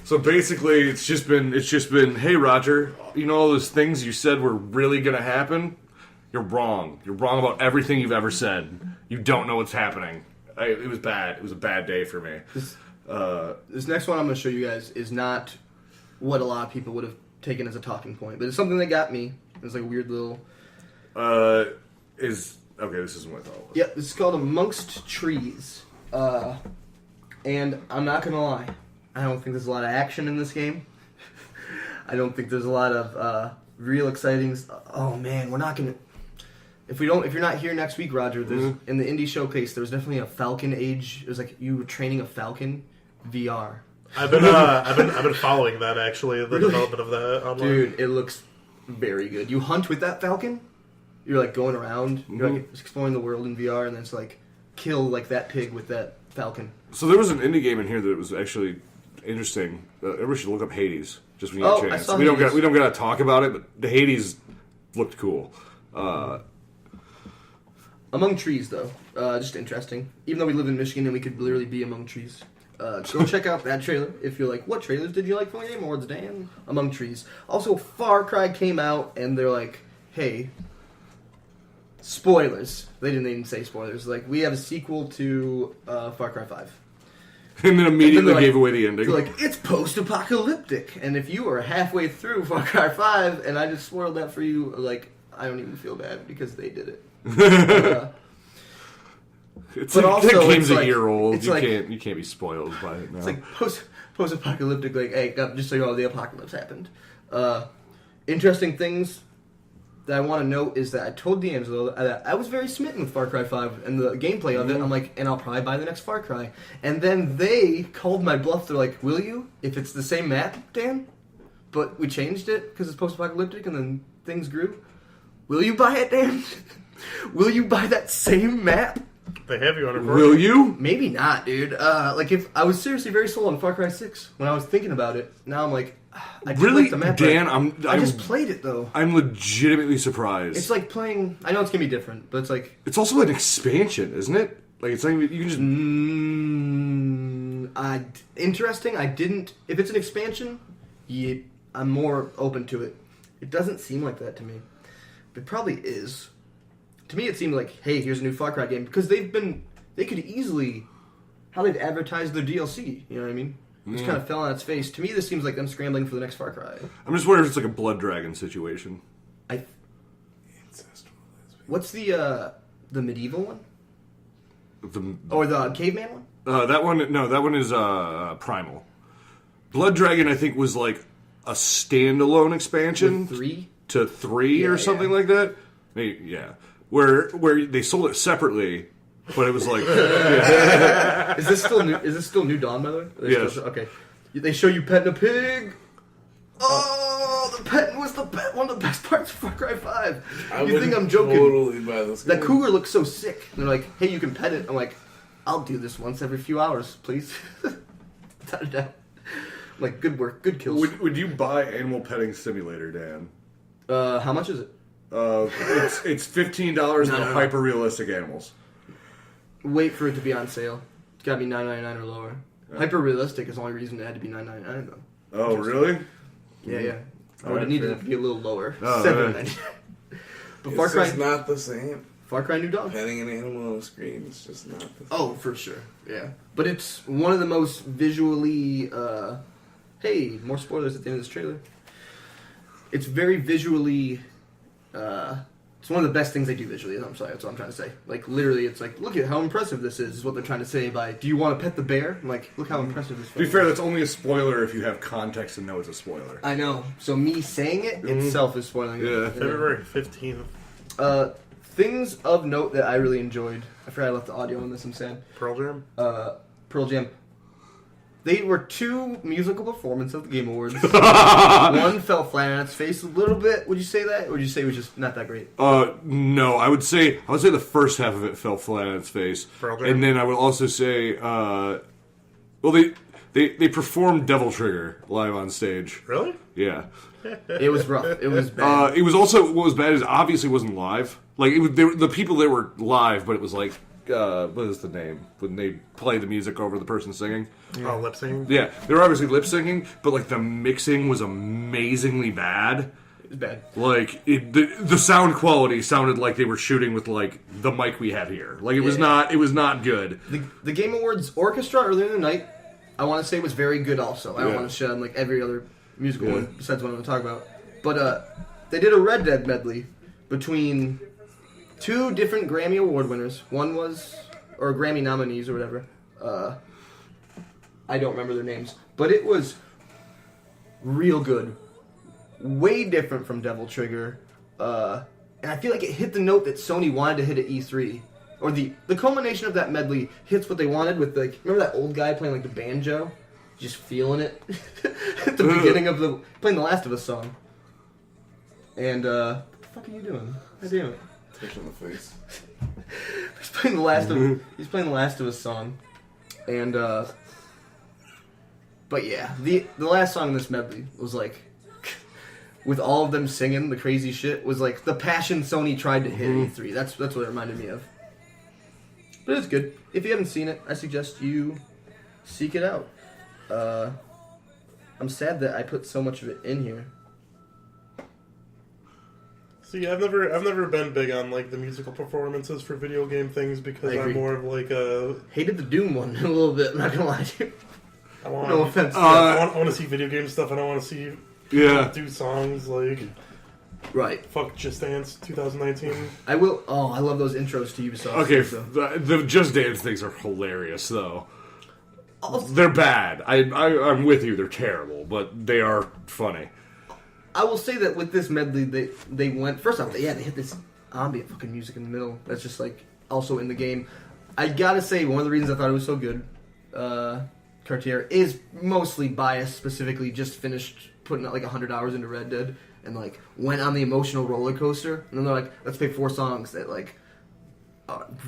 So basically, it's just been, hey Roger, you know all those things you said were really gonna happen? You're wrong. You're wrong about everything you've ever said. You don't know what's happening. It was bad. It was a bad day for me. This next one I'm going to show you guys is not what a lot of people would have taken as a talking point, but it's something that got me. It's like a weird little. This isn't what I thought it was. Yeah, this is called Amongst Trees, and I'm not gonna lie, I don't think there's a lot of action in this game. I don't think there's a lot of real exciting. Oh man, we're not gonna. If you're not here next week, Roger, there's in the indie showcase. There was definitely a Falcon Age. It was like you were training a Falcon VR. I've been following that actually, the development of that online. Dude, it looks very good. You hunt with that Falcon. You're like going around. You're like exploring the world in VR, and then it's like kill like that pig with that Falcon. So there was an indie game in here that was actually interesting. Everybody should look up Hades just when you get a chance. We don't got to talk about it, but the Hades looked cool. Among trees, though, just interesting. Even though we live in Michigan and we could literally be among trees. Go check out that trailer if you're like, what trailers did you like from the game? Awards Dan? Among Trees. Also, Far Cry came out and they're like, hey, spoilers. They didn't even say spoilers. Like, we have a sequel to Far Cry 5. And then immediately like, gave away the ending. They're like, it's post-apocalyptic. And if you are halfway through Far Cry 5 and I just spoiled that for you, like, I don't even feel bad because they did it. It's but like, also, that game's it's a year old. You can't be spoiled by it now. It's like post-apocalyptic, like, hey, just so you know, the apocalypse happened. Interesting things that I want to note is that I told D'Angelo that I was very smitten with Far Cry 5 and the gameplay of it. I'm like, and I'll probably buy the next Far Cry. And then they called my bluff. They're like, will you? If it's the same map, Dan? But we changed it because it's post-apocalyptic and then things grew. Will you buy it, Dan? Will you buy that same map? They have you on a Will you? Maybe not, dude. Like, if I was seriously very sold on Far Cry 6 when I was thinking about it. Now I'm like, I did Really, like the map. Dan? I just played it though. I'm legitimately surprised. It's like playing. I know it's gonna be different, but it's like it's also an expansion, isn't it? Like it's like you can just. Interesting. I didn't. If it's an expansion, I'm more open to it. It doesn't seem like that to me. It probably is. To me, it seemed like, hey, here's a new Far Cry game because they could easily how they've advertised their DLC. You know what I mean? It just kind of fell on its face. To me, this seems like them scrambling for the next Far Cry. I'm just wondering if it's like a Blood Dragon situation. What's the medieval one? The Or the caveman one? that one. No, that one is Primal. Blood Dragon, I think, was like a standalone expansion With 3 or something like that. Yeah, where they sold it separately, but it was like. Is this still New? Is this still New Dawn, by the way? Yes. Okay. They show you petting a pig. Oh, the petting was one of the best parts of Far Cry 5. You think I'm joking? Totally buy this game. That cougar looks so sick. And they're like, hey, you can pet it. I'm like, I'll do this once every few hours, please. Without a doubt. I'm like, good work, good kills. Would you buy Animal Petting Simulator, Dan? How much is it? It's $15 on hyper realistic animals. Wait for it to be on sale. gotta be $9.99 or lower. Hyper realistic is the only reason it had to be $9.99 though. Oh, really? Yeah. I would have needed it to be a little lower. Oh, $7.99. But It's just not the same. Far Cry New Dawn. Petting an animal on the screen is just not the same. Oh, for sure. Yeah. But it's one of the most visually... hey, more spoilers at the end of this trailer. It's very visually... it's one of the best things they do visually. I'm sorry, that's what I'm trying to say. Like, literally, it's like, look at how impressive this is what they're trying to say by, do you want to pet the bear? I'm like, look how impressive this is. To be fair, that's only a spoiler if you have context and know it's a spoiler. I know. So me saying it itself is spoiling it. Yeah. February 15th. Things of note that I really enjoyed. I forgot I left the audio on this, I'm sad. Pearl Jam? Pearl Jam. They were 2 musical performances of the Game Awards. One fell flat on its face a little bit. Would you say that? Or would you say it was just not that great? No, I would say the first half of it fell flat on its face. Pearl Jam? And then I would also say, well, they performed Devil Trigger live on stage. Really? Yeah. It was rough. It was bad. It was also, what was bad is obviously it wasn't live. Like, the people that were live, but it was like, what is the name? When they play the music over the person singing. Oh, lip syncing? Yeah, they were obviously lip syncing, but like the mixing was amazingly bad. It was bad. Like the sound quality sounded like they were shooting with like the mic we have here. Like it was not good. The Game Awards orchestra earlier in the night, I want to say was very good also. I don't want to shut on like every other musical one besides what I'm going to talk about. But they did a Red Dead medley between 2 different Grammy Award winners. One was, or Grammy nominees or whatever. I don't remember their names. But it was real good. Way different from Devil Trigger. And I feel like it hit the note that Sony wanted to hit at E3. Or the culmination of that medley hits what they wanted with like, remember that old guy playing like the banjo? Just feeling it at the beginning of playing the Last of Us song. And, what the fuck are you doing? God damn it. Touch on the face. He's playing the Last of Us song. And, but yeah, the last song in this medley was like, with all of them singing the crazy shit, was like the passion Sony tried to hit at E3. That's what it reminded me of. But it's good. If you haven't seen it, I suggest you seek it out. I'm sad that I put so much of it in here. See, I've never been big on like the musical performances for video game things because I'm more of like a hated the Doom one a little bit. I'm not gonna lie to you. No offense. I want to see video game stuff. I don't want to see do songs like right. Fuck Just Dance 2019. I will. Oh, I love those intros to Ubisoft. Okay, the Just Dance things are hilarious though. They're bad. I'm with you. They're terrible, but they are funny. I will say that with this medley, they went first off. They hit this ambient fucking music in the middle. That's just like also in the game. I gotta say, one of the reasons I thought it was so good, Cartier, is mostly biased. Specifically, just finished putting out like 100 hours into Red Dead, and like went on the emotional roller coaster. And then they're like, "Let's pick 4 songs that like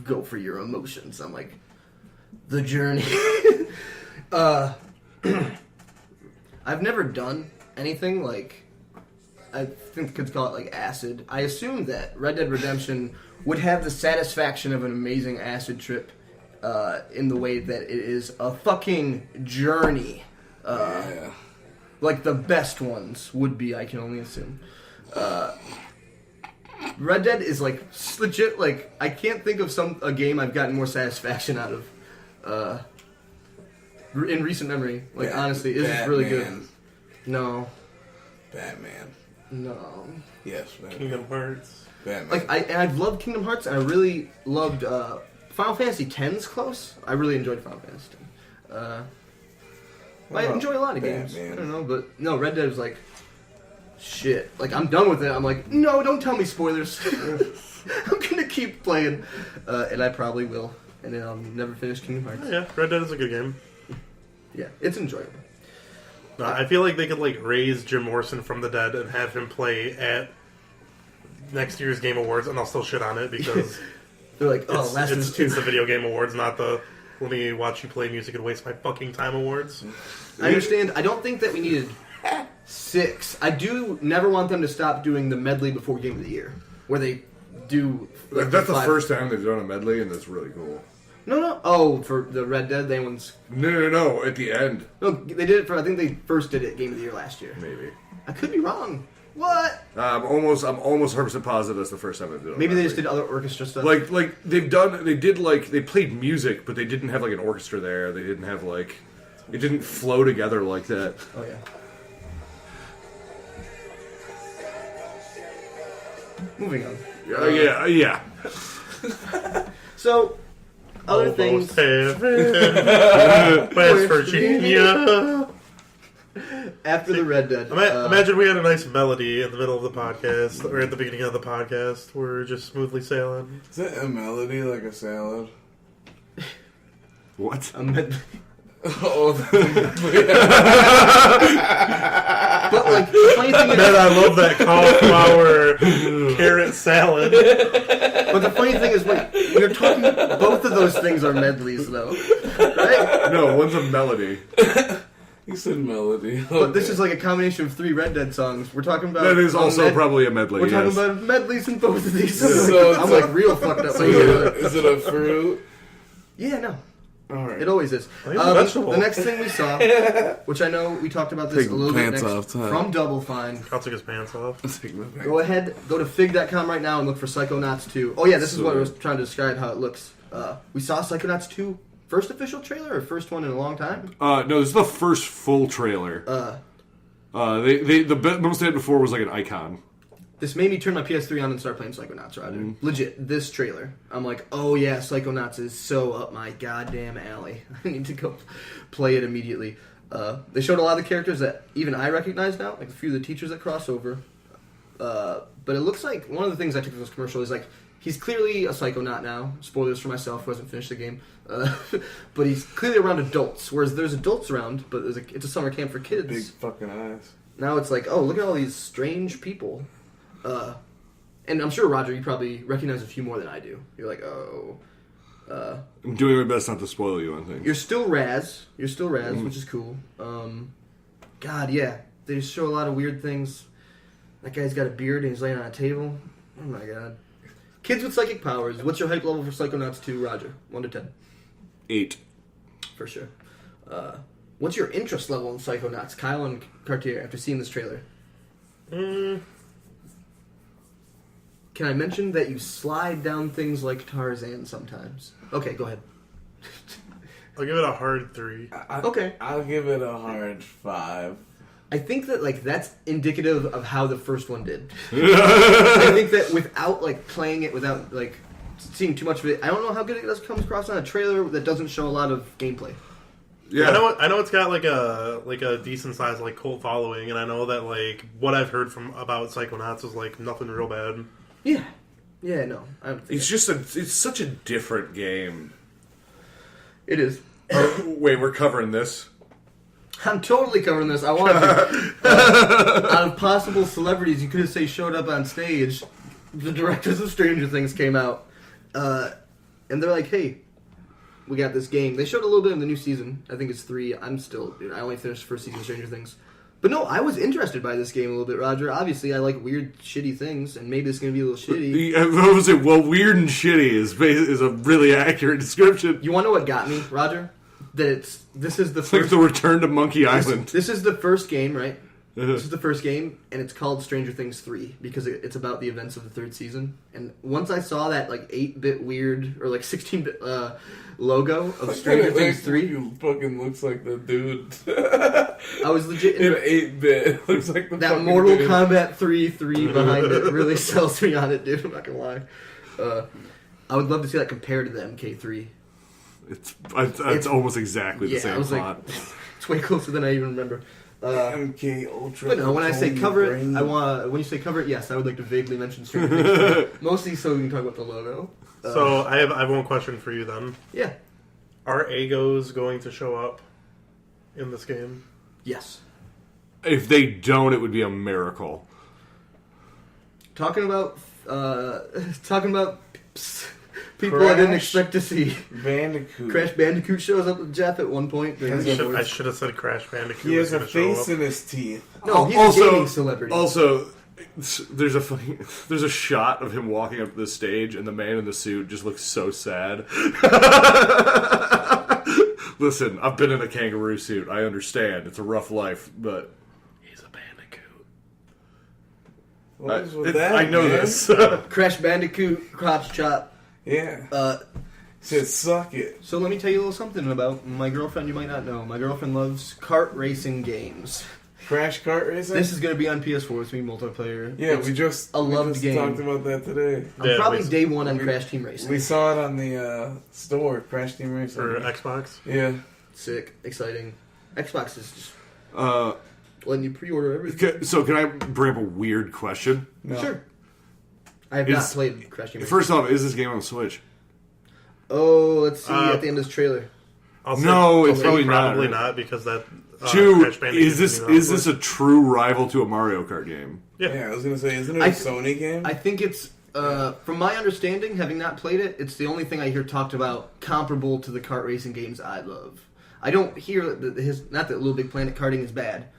go for your emotions." I'm like, the journey. I've never done anything like. I think kids call it like acid. I assume that Red Dead Redemption would have the satisfaction of an amazing acid trip in the way that it is a fucking journey. Like the best ones would be, I can only assume. Red Dead is like legit, like I can't think of a game I've gotten more satisfaction out of in recent memory. Like honestly, it's just really good. No. Batman. No. Yes, Batman. Kingdom Hearts. Batman. Like I've loved Kingdom Hearts, and I really loved Final Fantasy X's close. I really enjoyed Final Fantasy X. I enjoy a lot of games. I don't know, but no, Red Dead was like shit. Like I'm done with it. I'm like, no, don't tell me spoilers. I'm gonna keep playing, and I probably will, and then I'll never finish Kingdom Hearts. Oh, yeah, Red Dead is a good game. Yeah, it's enjoyable. No, I feel like they could like raise Jim Morrison from the dead and have him play at next year's Game Awards, and I'll still shit on it because they're like, oh, Last of Us 2. It's the video game awards, not the let me watch you play music and waste my fucking time awards. I understand. I don't think that we needed 6. I do never want them to stop doing the medley before Game of the Year, where they do. Like, that's the first time they've done a medley, and that's really cool. No. Oh, for the Red Dead, they ones. No. At the end, No, they did it for. I think they first did it Game of the Year last year. maybe. I could be wrong. What? I'm almost 100% positive that's the first time they did it. Maybe they just did other orchestra stuff. Like they played music, but they didn't have like an orchestra there. They didn't have like it didn't flow together like that. Oh yeah. Moving on. Yeah. So, other things. West Virginia. After the Red Dead. Imagine we had a nice melody in the middle of the podcast, or at the beginning of the podcast. We're just smoothly sailing. Is that a melody like a salad? What? Oh, but like, the funny thing is, Man, I love that cauliflower carrot salad. but the funny thing is, wait, we're talking. Both of those things are medleys, though, right? No, one's a melody. you said melody. But this is like a combination of 3 Red Dead songs. We're talking about. That is also probably a medley. We're talking yes. about medleys in both of these. So I'm like real fucked up. Is it a fruit? Yeah, no. Alright. It always is. Well, he's a vegetable. The next thing we saw, which I know we talked about this Take a little bit pants next, off time. from Double Fine. I'll take his pants off. Go ahead, go to fig.com right now and look for Psychonauts 2. Oh yeah, this is what I was trying to describe how it looks. We saw Psychonauts 2 first official trailer or first one in a long time? No, this is the first full trailer. The most they had before was like an icon. This made me turn my PS3 on and start playing Psychonauts, Roger. Legit, this trailer. I'm like, oh yeah, Psychonauts is so up my goddamn alley. I need to go play it immediately. They showed a lot of the characters that even I recognize now, like a few of the teachers that cross over. But it looks like one of the things I took from this commercial is like, he's clearly a Psychonaut now. Spoilers for myself who hasn't finished the game. But he's clearly around adults, whereas there's adults around, but it's a summer camp for kids. Big fucking eyes. Now it's like, oh, look at all these strange people. And I'm sure, Roger, you probably recognize a few more than I do. You're like, oh. I'm doing my best not to spoil you on things. You're still Raz, which is cool. God, yeah. They just show a lot of weird things. That guy's got a beard and he's laying on a table. Oh my god. Kids with psychic powers. What's your hype level for Psychonauts 2, Roger? 1 to 10. 8. For sure. What's your interest level in Psychonauts, Kyle and Cartier, after seeing this trailer? Can I mention that you slide down things like Tarzan sometimes? Okay, go ahead. I'll give it a hard 3. Okay. I'll give it a hard 5. I think that that's indicative of how the first one did. I think that without playing it, without seeing too much of it, I don't know how good it comes across on a trailer that doesn't show a lot of gameplay. Yeah, I know it's got like a decent sized cult following, and I know that what I've heard about Psychonauts is nothing real bad. Yeah, no, I don't think it's such a different game. It is. Wait, we're covering this. I'm totally covering this. I want to. Out of possible celebrities you could say showed up on stage, the directors of Stranger Things came out, and they're like, "Hey, we got this game." They showed a little bit in the new season. I think it's 3. I only finished the first season of Stranger Things. But no, I was interested by this game a little bit, Roger. Obviously, I like weird, shitty things, and maybe it's going to be a little shitty. I was gonna say, well, weird and shitty is a really accurate description. You want to know what got me, Roger? That this is the It's first... like the Return to Monkey Island. This is the first game, right? This is the first game, and it's called Stranger Things 3 because it's about the events of the 3rd season. And once I saw that 8-bit weird or 16-bit logo of Stranger Things 3, He fucking looks like the dude. I was legit In 8-bit, looks like the that fucking Mortal dude. Kombat 3 behind it really sells me on it, dude. I'm not gonna lie. I would love to see that compared to the MK3. It's almost exactly the same I was plot. It's way closer than I even remember. MK Ultra. But no, when I say cover it, Brain. when you say cover it, yes, I would like to vaguely mention Stranger Things. Mostly so we can talk about the logo. So I have one question for you then. Yeah. Are Agos going to show up in this game? Yes. If they don't, it would be a miracle. Talking about people I didn't expect to see. Bandicoot. Crash Bandicoot shows up with Jeff at one point. I should have said Crash Bandicoot. He has was a gonna show face up. in his teeth. No, he's a gaming celebrity. Also, There's a shot of him walking up to the stage, and the man in the suit just looks so sad. Listen, I've been in a kangaroo suit. I understand. It's a rough life, but he's a bandicoot. What is with that, I know man? this. Crash Bandicoot, crotch chop. Yeah. Said suck it. So let me tell you a little something about my girlfriend you might not know. My girlfriend loves kart racing games. Crash Kart Racing? This is going to be on PS4. It's going to be multiplayer. Yeah, It's we just game. talked about that today. I'm probably day one on Crash Team Racing. We saw it on the store, Crash Team Racing. For Xbox? Yeah. Sick, exciting. Xbox is just Uh, letting you pre-order everything. so can I bring up a weird question? No. Sure. I have not played Crash Team Racing. First off, is this game on the Switch? Oh, let's see at the end of this trailer. I'll say No, it's probably probably not because that. Two, Crash Bandicoot is this a true rival to a Mario Kart game? Yeah, I was gonna say, isn't it a Sony game? I think it's, from my understanding, having not played it, it's the only thing I hear talked about comparable to the kart racing games I love. I don't hear not that Little Big Planet karting is bad.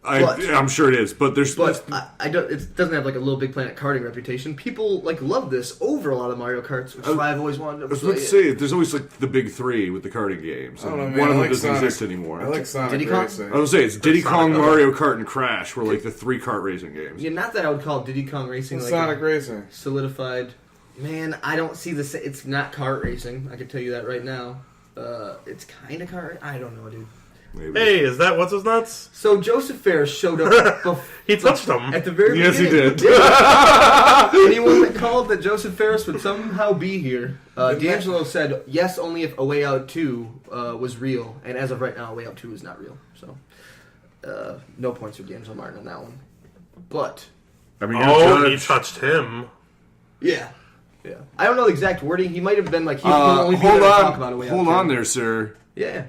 I'm sure it is, but there's. I don't. It doesn't have like a Little Big Planet karting reputation. People love this over a lot of Mario Karts, which is why I've always wanted to I was play about to it. say, there's always like the big three with the karting games. I don't know, And man. one of I them like doesn't Sonic. exist anymore. I like Sonic Diddy Kong? Racing. I was say it's Diddy Kong, Sonic Mario Kart, and Crash were like the three kart racing games. Yeah, not that I would call Diddy Kong Racing like Sonic a Racing. solidified. Man, I don't see this. It's not kart racing. I can tell you that right now. It's kind of kart. I don't know, dude. Maybe. Hey, is that what's his nuts? So Joseph Ferris showed up. He touched him. At the very Yes, he beginning. did. Anyone that called that Joseph Ferris would somehow be here, D'Angelo said yes, only if A Way Out 2 was real, and as of right now, A Way Out 2 is not real. So, no points for D'Angelo Martin on that one. But I mean, He touched him. yeah. I don't know the exact wording. He might have been like, he was only hold to talk about A on, Way hold Out 2. on there, sir. Yeah.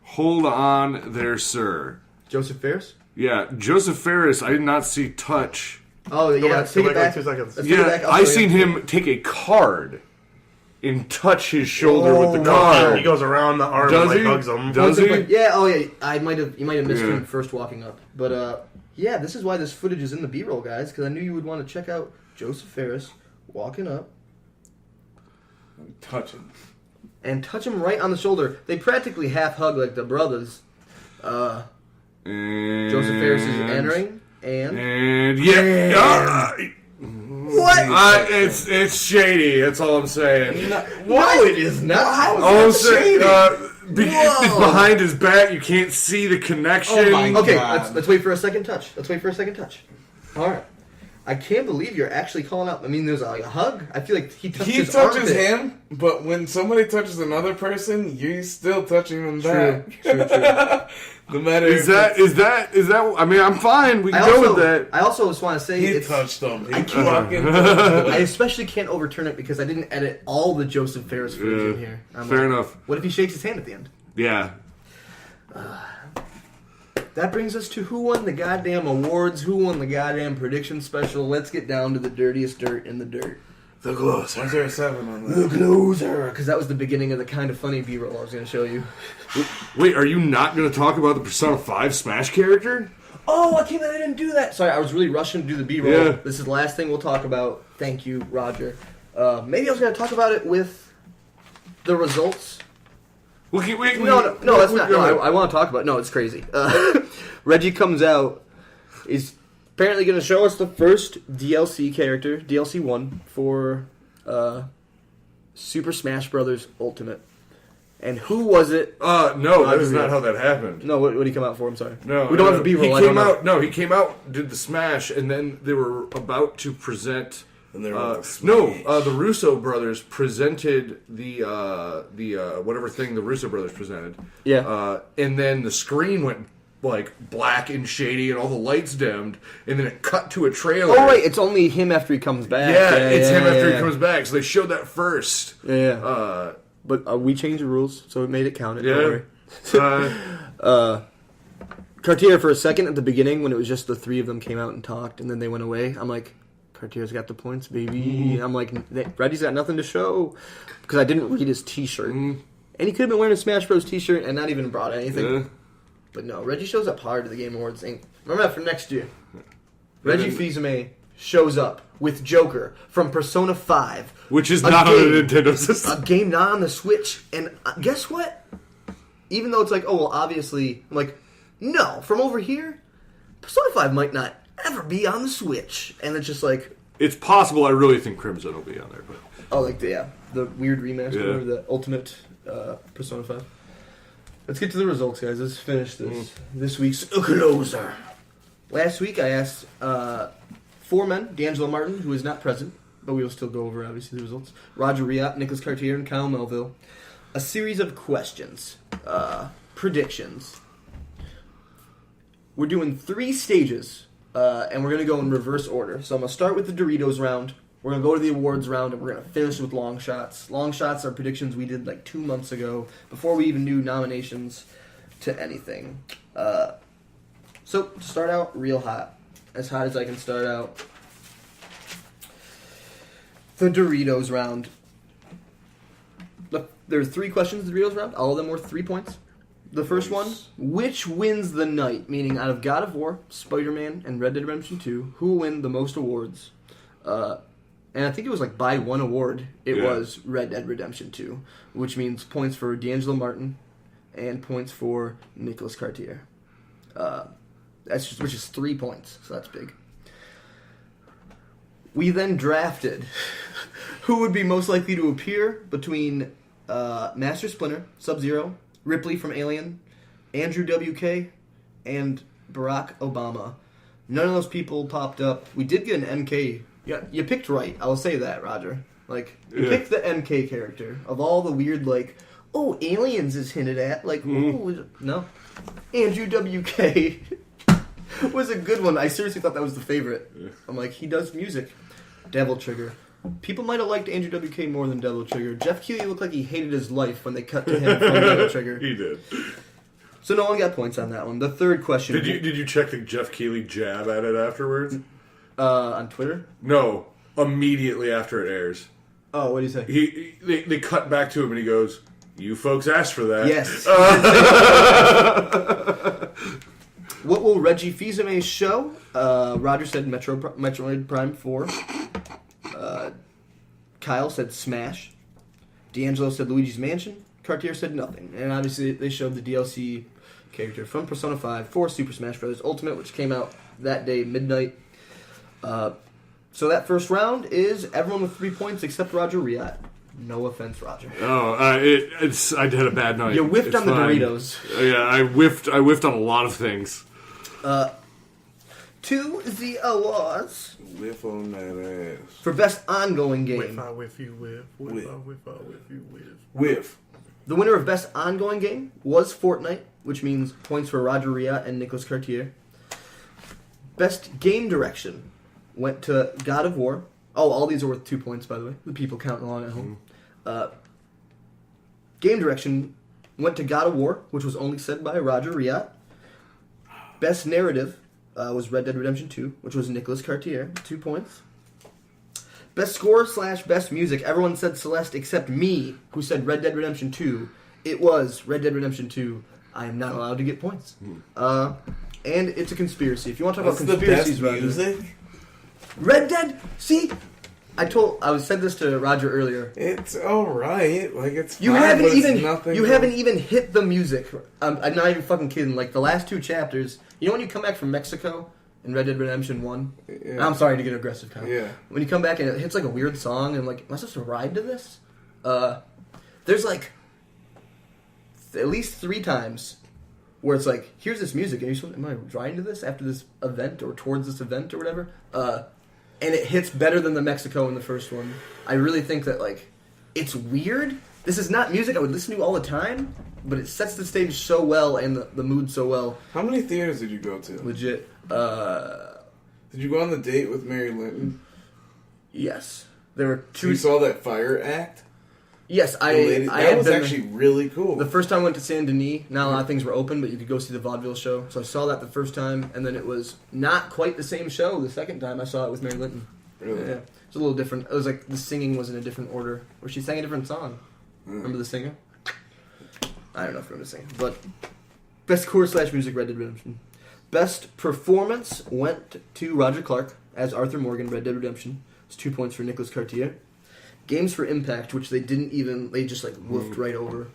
Hold on there, sir. Joseph Ferris. Yeah, Joseph Ferris. I did not see touch. Oh yeah, let's take it back. 2 seconds. Let's take it back. Yeah, I'll I show seen you. him take a card and touch his shoulder with the No, card. he goes around the arm Does and he? hugs him. Does he? Yeah. Oh yeah. You might have missed Yeah. him first walking up, but yeah, this is why this footage is in the B-roll, guys, because I knew you would want to check out Joseph Ferris walking up Touching. and touch him right on the shoulder. They practically half hug like the brothers. And, Joseph Ferris is entering, and yeah. what? It's shady. That's all I'm saying. No, it is not. All I'm saying, it's Whoa. behind his back. You can't see the connection. Oh my Okay, God. let's wait for a second touch. All right. I can't believe you're actually calling out. I mean, there's like a hug. I feel like he touched He his touches armpit. him, but when somebody touches another person, you're still touching them back. True. No matter Is if that? I mean, I'm fine. We can go with that. I also just want to say he it's. touched them. He I can't- fucking touched I them. especially can't overturn it because I didn't edit all the Joseph Ferris footage in here. I'm Fair like, enough. What if he shakes his hand at the end? Yeah. That brings us to who won the goddamn awards, who won the goddamn prediction special. Let's get down to the dirtiest dirt in the dirt. The closer. Why is there a 7 on that? The closer, because that was the beginning of the kind of funny B-roll I was going to show you. Wait, are you not going to talk about the Persona 5 Smash character? Oh, I can't believe I didn't do that. Sorry, I was really rushing to do the B-roll. Yeah. This is the last thing we'll talk about. Thank you, Roger. Maybe I was going to talk about it with the results. No, No, that's not. No, I want to talk about it. No, it's crazy. Reggie comes out. He's apparently going to show us the first DLC character, DLC 1, for Super Smash Bros. Ultimate. And who was it? No, that is not how that happened. No, what did he come out for? I'm sorry. No, we don't have the B-roll. He came out. No, he came out, did the Smash, and then they were about to present. And they were like, the Russo brothers presented the whatever thing the Russo brothers presented. Yeah. And then the screen went like black and shady, and all the lights dimmed, and then it cut to a trailer. Oh, right. It's only him after he comes back. Yeah, it's him after yeah. he comes back. So they showed that first. Yeah. But we changed the rules, so it made it count. Yeah. Don't worry. Cartier, for a second at the beginning, when it was just the three of them came out and talked, and then they went away, I'm like, Cartier's got the points, baby. I'm like, Reggie's got nothing to show. Because I didn't read his t-shirt. And he could have been wearing a Smash Bros. T-shirt and not even brought anything. Yeah. But no, Reggie shows up hard to the Game Awards. Remember that for next year. Reggie Fils-Aimé shows up with Joker from Persona 5. Which is not on a Nintendo system. A game not on the Switch. And guess what? Even though it's like, oh, well, obviously, I'm like, no, from over here, Persona 5 might not ever be on the Switch. And it's just like... It's possible. I really think Crimson will be on there. But oh, like, the weird remaster, or the ultimate Persona 5. Let's get to the results, guys. Let's finish this week's closer. Last week, I asked 4 men, D'Angelo Martin, who is not present, but we will still go over, obviously, the results, Roger Riot, Nicholas Cartier, and Kyle Melville, a series of questions, predictions. We're doing 3 stages, and we're going to go in reverse order. So I'm going to start with the Doritos round. We're going to go to the awards round, and we're going to finish with long shots. Long shots are predictions we did like 2 months ago, before we even knew nominations to anything. So, to start out real hot. As hot as I can start out. The Doritos round. Look, there are 3 questions in the Doritos round. All of them worth 3 points. The first one, which wins the night? Meaning, out of God of War, Spider-Man, and Red Dead Redemption 2, who will win the most awards? And I think it was like by 1 award, it was Red Dead Redemption 2, which means points for D'Angelo Martin and points for Nicholas Cartier. Which is 3 points, so that's big. We then drafted who would be most likely to appear between Master Splinter, Sub-Zero, Ripley from Alien, Andrew WK, and Barack Obama. None of those people popped up. We did get an MK. Yeah, you picked right. I will say that, Roger. Like, you picked the MK character. Of all the weird, like, oh, aliens is hinted at. Like, ooh, no. Andrew WK was a good one. I seriously thought that was the favorite. I'm like, he does music. Devil Trigger. People might have liked Andrew WK more than Devil Trigger. Jeff Keighley looked like he hated his life when they cut to him from Devil Trigger. He did. So no one got points on that one. The third question. Did you check the Jeff Keighley jab at it afterwards? On Twitter? No, immediately after it airs. Oh, what did he say? They cut back to him and he goes, "You folks asked for that." Yes. What will Reggie Fils-Aimé show? Roger said Metroid Prime 4. Kyle said Smash. D'Angelo said Luigi's Mansion. Cartier said nothing. And obviously they showed the DLC character from Persona 5 for Super Smash Bros. Ultimate, which came out that day, midnight. So that first round is everyone with 3 points except Roger Riot. No offense, Roger. Oh, I had a bad night. You whiffed on the fine. Doritos. Yeah, I whiffed on a lot of things. To the awards. Whiff on that ass. For best ongoing game. Whiff, I whiff, you whiff. Whiff, I whiff, I whiff, you whiff. Whiff. The winner of best ongoing game was Fortnite, which means points for Roger Riot and Nicholas Cartier. Best game direction went to God of War. Oh, all these are worth 2 points, by the way. The people counting along at home. Game direction went to God of War, which was only said by Roger Riot. Best narrative was Red Dead Redemption 2, which was Nicholas Cartier, 2 points. Best score / best music, everyone said Celeste except me, who said Red Dead Redemption 2. It was Red Dead Redemption 2. I am not allowed to get points. And it's a conspiracy. If you want to talk about conspiracies, the best music? Red Dead? See? I said this to Roger earlier. It's alright. Like, it's You fine, haven't but even it's nothing. you haven't even hit the music. I'm not even fucking kidding. Like, the last 2 chapters, you know when you come back from Mexico in Red Dead Redemption 1? Yeah. I'm sorry to get aggressive, Kyle. Yeah. When you come back and it hits like a weird song and like, am I supposed to ride to this? There's like at least 3 times where it's like, here's this music, and am I riding to this after this event or towards this event or whatever? And it hits better than the Mexico in the first one. I really think that, like, it's weird. This is not music I would listen to all the time, but it sets the stage so well and the mood so well. How many theaters did you go to? Legit. Did you go on the date with Mary Linton? Yes. There were 2... You saw that fire act? Yes, That was actually really cool. The first time I went to Saint Denis, not a lot of things were open, but you could go see the vaudeville show. So I saw that the first time, and then it was not quite the same show the second time I saw it with Mary Linton. Really? Yeah. It was a little different. It was like the singing was in a different order, where she sang a different song. Remember the singer? I don't know if I remember the singer. But best score / music, Red Dead Redemption. Best performance went to Roger Clark, as Arthur Morgan, Red Dead Redemption. It's 2 points for Nicholas Cartier. Games for Impact, which they just like woofed right over.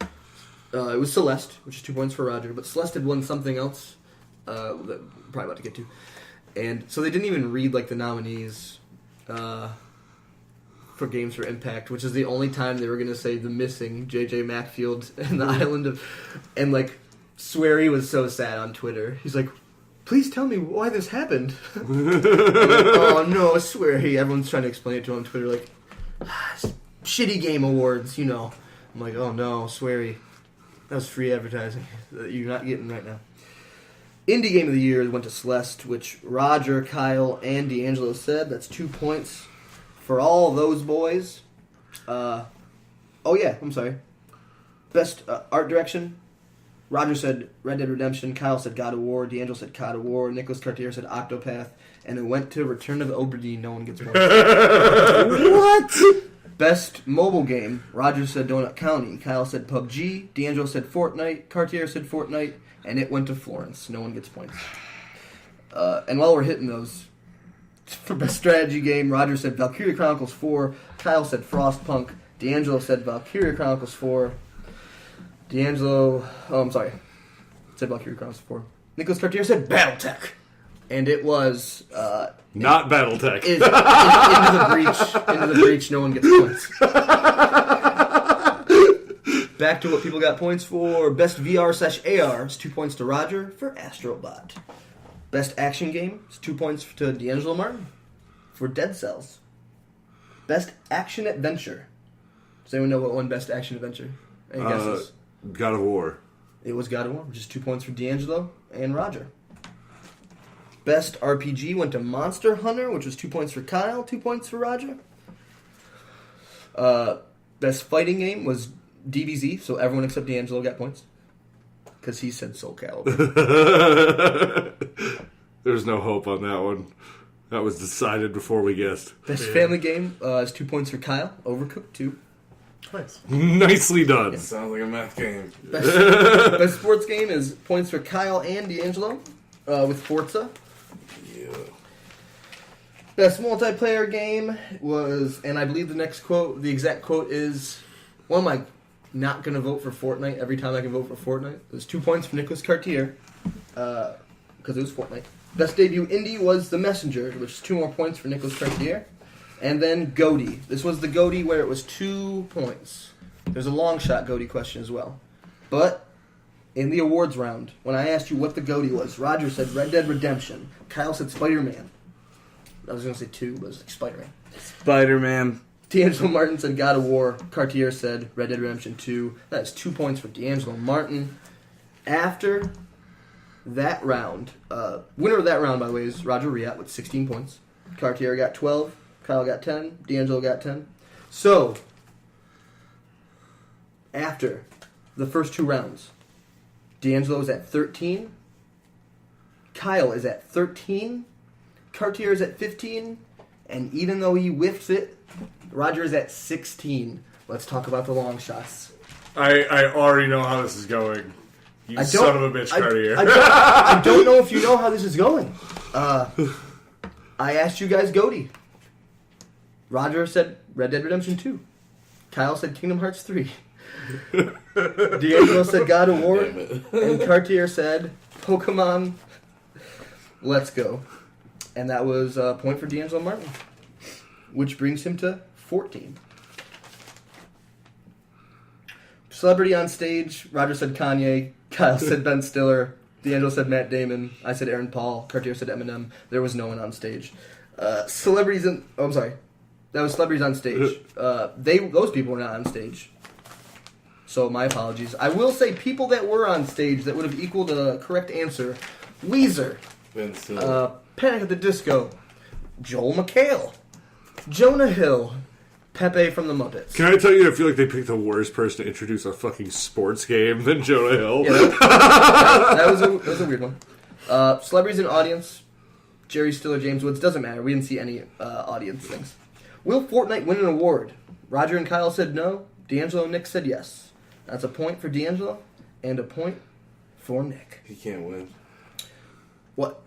It was Celeste, which is 2 points for Roger, but Celeste had won something else that I'm probably about to get to. And so they didn't even read like the nominees for Games for Impact, which is the only time they were going to say the missing J.J. Macfield and the island of... And like, Swery was so sad on Twitter. He's like, please tell me why this happened. I'm like, oh no, Swery. Everyone's trying to explain it to him on Twitter, like, shitty game awards, you know. I'm like, oh no, Swery. That was free advertising that you're not getting right now. Indie Game of the Year went to Celeste, which Roger, Kyle, and D'Angelo said. That's 2 points for all those boys. Oh yeah, I'm sorry. Best art direction. Roger said Red Dead Redemption. Kyle said God of War. D'Angelo said God of War. Nicholas Cartier said Octopath. And it went to Return of the Obra Dinn. No one gets points. What? Best mobile game. Roger said Donut County. Kyle said PUBG. D'Angelo said Fortnite. Cartier said Fortnite. And it went to Florence. No one gets points. And while we're hitting those, for best strategy game, Roger said Valkyria Chronicles 4. Kyle said Frostpunk. D'Angelo said Valkyria Chronicles 4. D'Angelo... Oh, I'm sorry. Said Valkyria Chronicles 4. Nicholas Cartier said Battletech. And it was... Not Battletech. Into the breach, no one gets points. Back to what people got points for. Best VR/AR is 2 points to Roger for Astrobot. Best action game is 2 points to D'Angelo Martin for Dead Cells. Best action adventure. Does anyone know what won Best action adventure? Any guesses? God of War. It was God of War, which is 2 points for D'Angelo and Roger. Best RPG went to Monster Hunter, which was 2 points for Kyle, 2 points for Roger. Best fighting game was DBZ, so everyone except D'Angelo got points. Because he said Soul Calibur. There's no hope on that one. That was decided before we guessed. Best family game is 2 points for Kyle, Overcooked 2. Nice. Nicely done. Yeah. Sounds like a math game. Best sports game is points for Kyle and D'Angelo with Forza. Yeah. Best multiplayer game was, and I believe the exact quote is, "Why am I not going to vote for Fortnite every time I can vote for Fortnite?" It was 2 points for Nicholas Cartier because it was Fortnite. Best debut indie was The Messenger, which is 2 more points for Nicholas Cartier. And then Goaty. This was the Goaty where it was 2 points. There's a long shot Goaty question as well. But in the awards round, when I asked you what the Goaty was, Roger said Red Dead Redemption. Kyle said Spider-Man. I was going to say 2, but it was like Spider-Man. Spider-Man. D'Angelo Martin said God of War. Cartier said Red Dead Redemption 2. That is 2 points for D'Angelo Martin. After that round, winner of that round, by the way, is Roger Riat with 16 points. Cartier got 12. Kyle got 10. D'Angelo got 10. So, after the first 2 rounds, D'Angelo is at 13. Kyle is at 13. Cartier is at 15. And even though he whiffs it, Roger is at 16. Let's talk about the long shots. I already know how this is going. You son of a bitch, Cartier. I don't know if you know how this is going. I asked you guys Goaty. Roger said Red Dead Redemption 2. Kyle said Kingdom Hearts 3. D'Angelo said God of War. And Cartier said Pokemon Let's Go. And that was a point for D'Angelo Martin, which brings him to 14. Celebrity on stage, Roger said Kanye. Kyle said Ben Stiller. D'Angelo said Matt Damon. I said Aaron Paul. Cartier said Eminem. There was no one on stage. Celebrities in... Oh, I'm sorry. That was celebrities on stage. Those people were not on stage. So my apologies. I will say people that were on stage that would have equaled a correct answer. Weezer. Ben Stiller. Panic at the Disco. Joel McHale. Jonah Hill. Pepe from the Muppets. Can I tell you, I feel like they picked the worst person to introduce a fucking sports game than Jonah Hill. Yeah, that was a weird one. Celebrities in audience. Jerry Stiller, James Woods. Doesn't matter. We didn't see any audience things. Will Fortnite win an award? Roger and Kyle said no. D'Angelo and Nick said yes. That's a point for D'Angelo and a point for Nick. He can't win. What?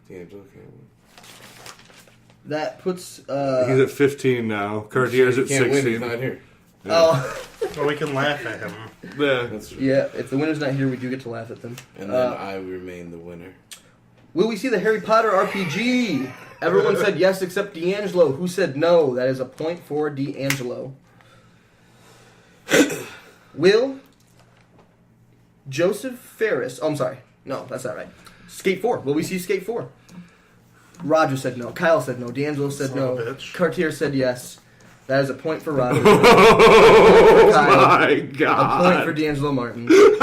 D'Angelo can't win. That puts... He's at 15 now. Cartier's at Can't win, 16. he's not here. Oh, Well, we can laugh at him. Yeah. That's true. yeah, if the winner's not here, we do get to laugh at them. And then I remain the winner. Will we see the Harry Potter RPG? Everyone said yes except D'Angelo, who said no. That is a point for D'Angelo. Will Joseph Ferris... Oh, I'm sorry. No, that's not right. Skate 4. Will we see Skate 4? Roger said no. Kyle said no. D'Angelo said Son no. of a bitch. Cartier said yes. That is a point for Roger. Oh Kyle. my A point god. for D'Angelo Martin. Forgot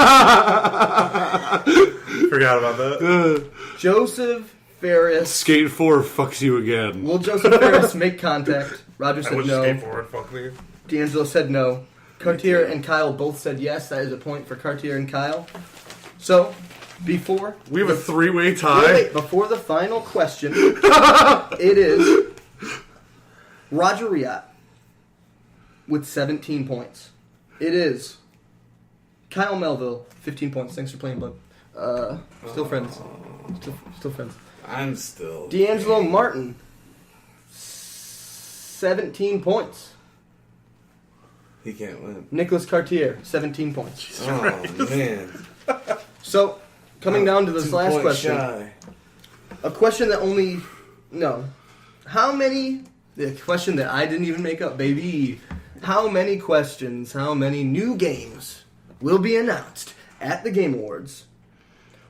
about that. Joseph Ferris. Skate 4 fucks you again. Will Joseph Ferris make contact? Roger I said wish no. skateboard. Fuck me. D'Angelo said no. Cartier and Kyle both said yes. That is a point for Cartier and Kyle. So, before... We have a 3-way Wait, tie. before the final question, it is Roger Riot with 17 points. It is Kyle Melville, 15 points. Thanks for playing, bud. Still friends. Still friends. I'm still... D'Angelo Martin, 17 points. He can't win. Nicholas Cartier, 17 points. Oh, man. So, coming down to this 2 last points question. shy. A question that only... No. How many... The question that I didn't even make up, baby. How many questions, how many new games will be announced at the Game Awards?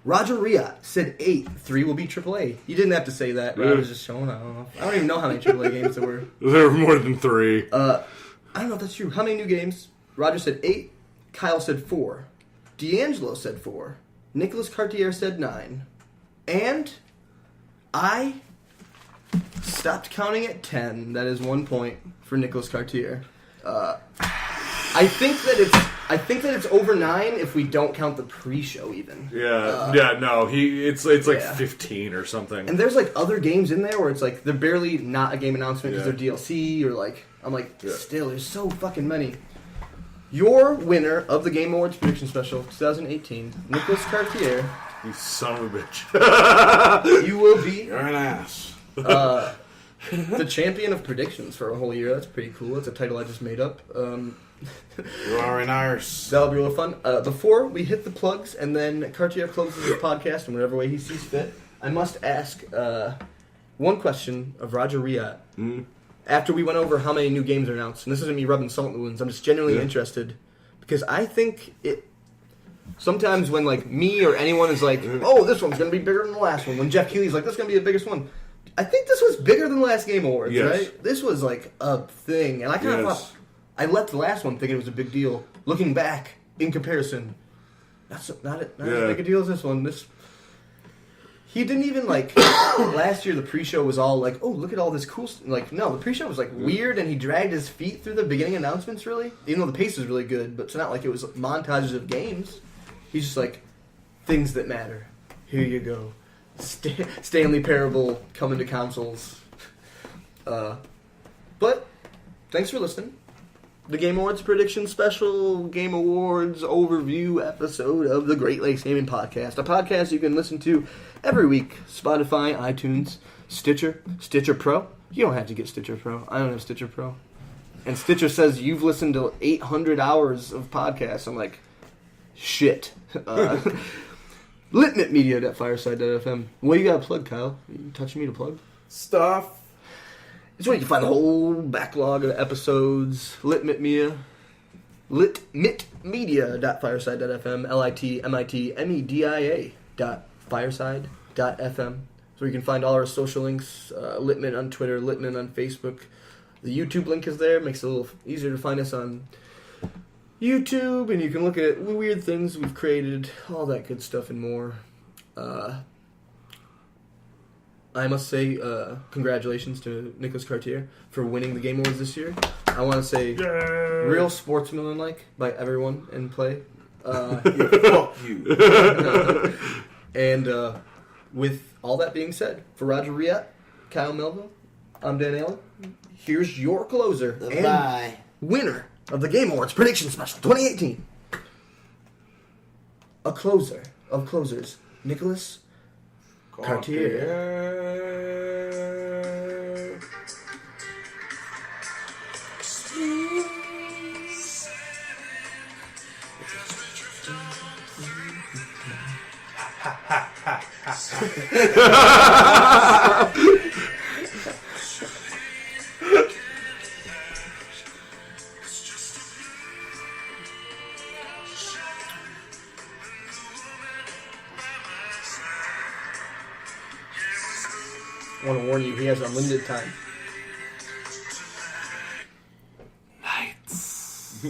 Roger Riot said 8. 3 will be AAA. You didn't have to say that. I was just showing. I don't know. I don't even know how many AAA games there were. There were more than 3. I don't know if that's true. How many new games? Roger said 8. Kyle said 4. D'Angelo said 4. Nicholas Cartier said 9. And I stopped counting at 10. That is 1 point for Nicholas Cartier. I think that it's over 9 if we don't count the pre-show even. It's like Yeah. 15 or something. And there's like other games in there where it's like they're barely not a game announcement because they're DLC or like I'm like still there's so fucking many. Your winner of the Game Awards Prediction Special 2018, Nicholas Cartier. You son of a bitch. You will be You're an ass. the champion of predictions for a whole year. That's pretty cool. That's a title I just made up. You are an arse. That'll be real fun. Before we hit the plugs and then Cartier closes his podcast in whatever way he sees fit, I must ask one question of Roger Riot. After we went over how many new games are announced, and this isn't me rubbing salt in the wounds, I'm just genuinely interested because I think it. Sometimes when like me or anyone is like, "Oh, this one's gonna be bigger than the last one," when Jeff Keighley's like, "This is gonna be the biggest one," I think this was bigger than the last Game Awards, right? This was like a thing, and I kind of thought I left the last one thinking it was a big deal. Looking back in comparison, not as big a deal as this one. He didn't even like last year. The pre-show was all like, "Oh, look at all this cool." Like, no, the pre-show was like weird, and he dragged his feet through the beginning announcements. Really, even though the pace was really good, but it's not like it was montages of games. He's just like things that matter. Here you go, Stanley Parable coming to consoles. But thanks for listening. The Game Awards Prediction Special Game Awards Overview episode of the Great Lakes Gaming Podcast. A podcast you can listen to every week. Spotify, iTunes, Stitcher Pro. You don't have to get Stitcher Pro. I don't have Stitcher Pro. And Stitcher says you've listened to 800 hours of podcasts. I'm like, shit. Litmitmedia.fireside.fm. What you got to plug, Kyle? You touching me to plug? Stuff. It's where you can find the whole backlog of episodes. Litmitmedia. Litmitmedia.fireside.fm. LITMITMEDIA.fireside.fm. So you can find all our social links. Litmit on Twitter, Litmit on Facebook. The YouTube link is there. Makes it a little easier to find us on YouTube. And you can look at weird things we've created. All that good stuff and more. I must say congratulations to Nicholas Cartier for winning the Game Awards this year. I want to say real sportsmanlike by everyone in play. Fuck you. And with all that being said, for Roger Riot, Kyle Melville, I'm Dan Allen. Here's your closer and winner of the Game Awards Prediction Special 2018. A closer of closers, Nicholas Cartier. I want to warn you, he has unlimited time. Nights.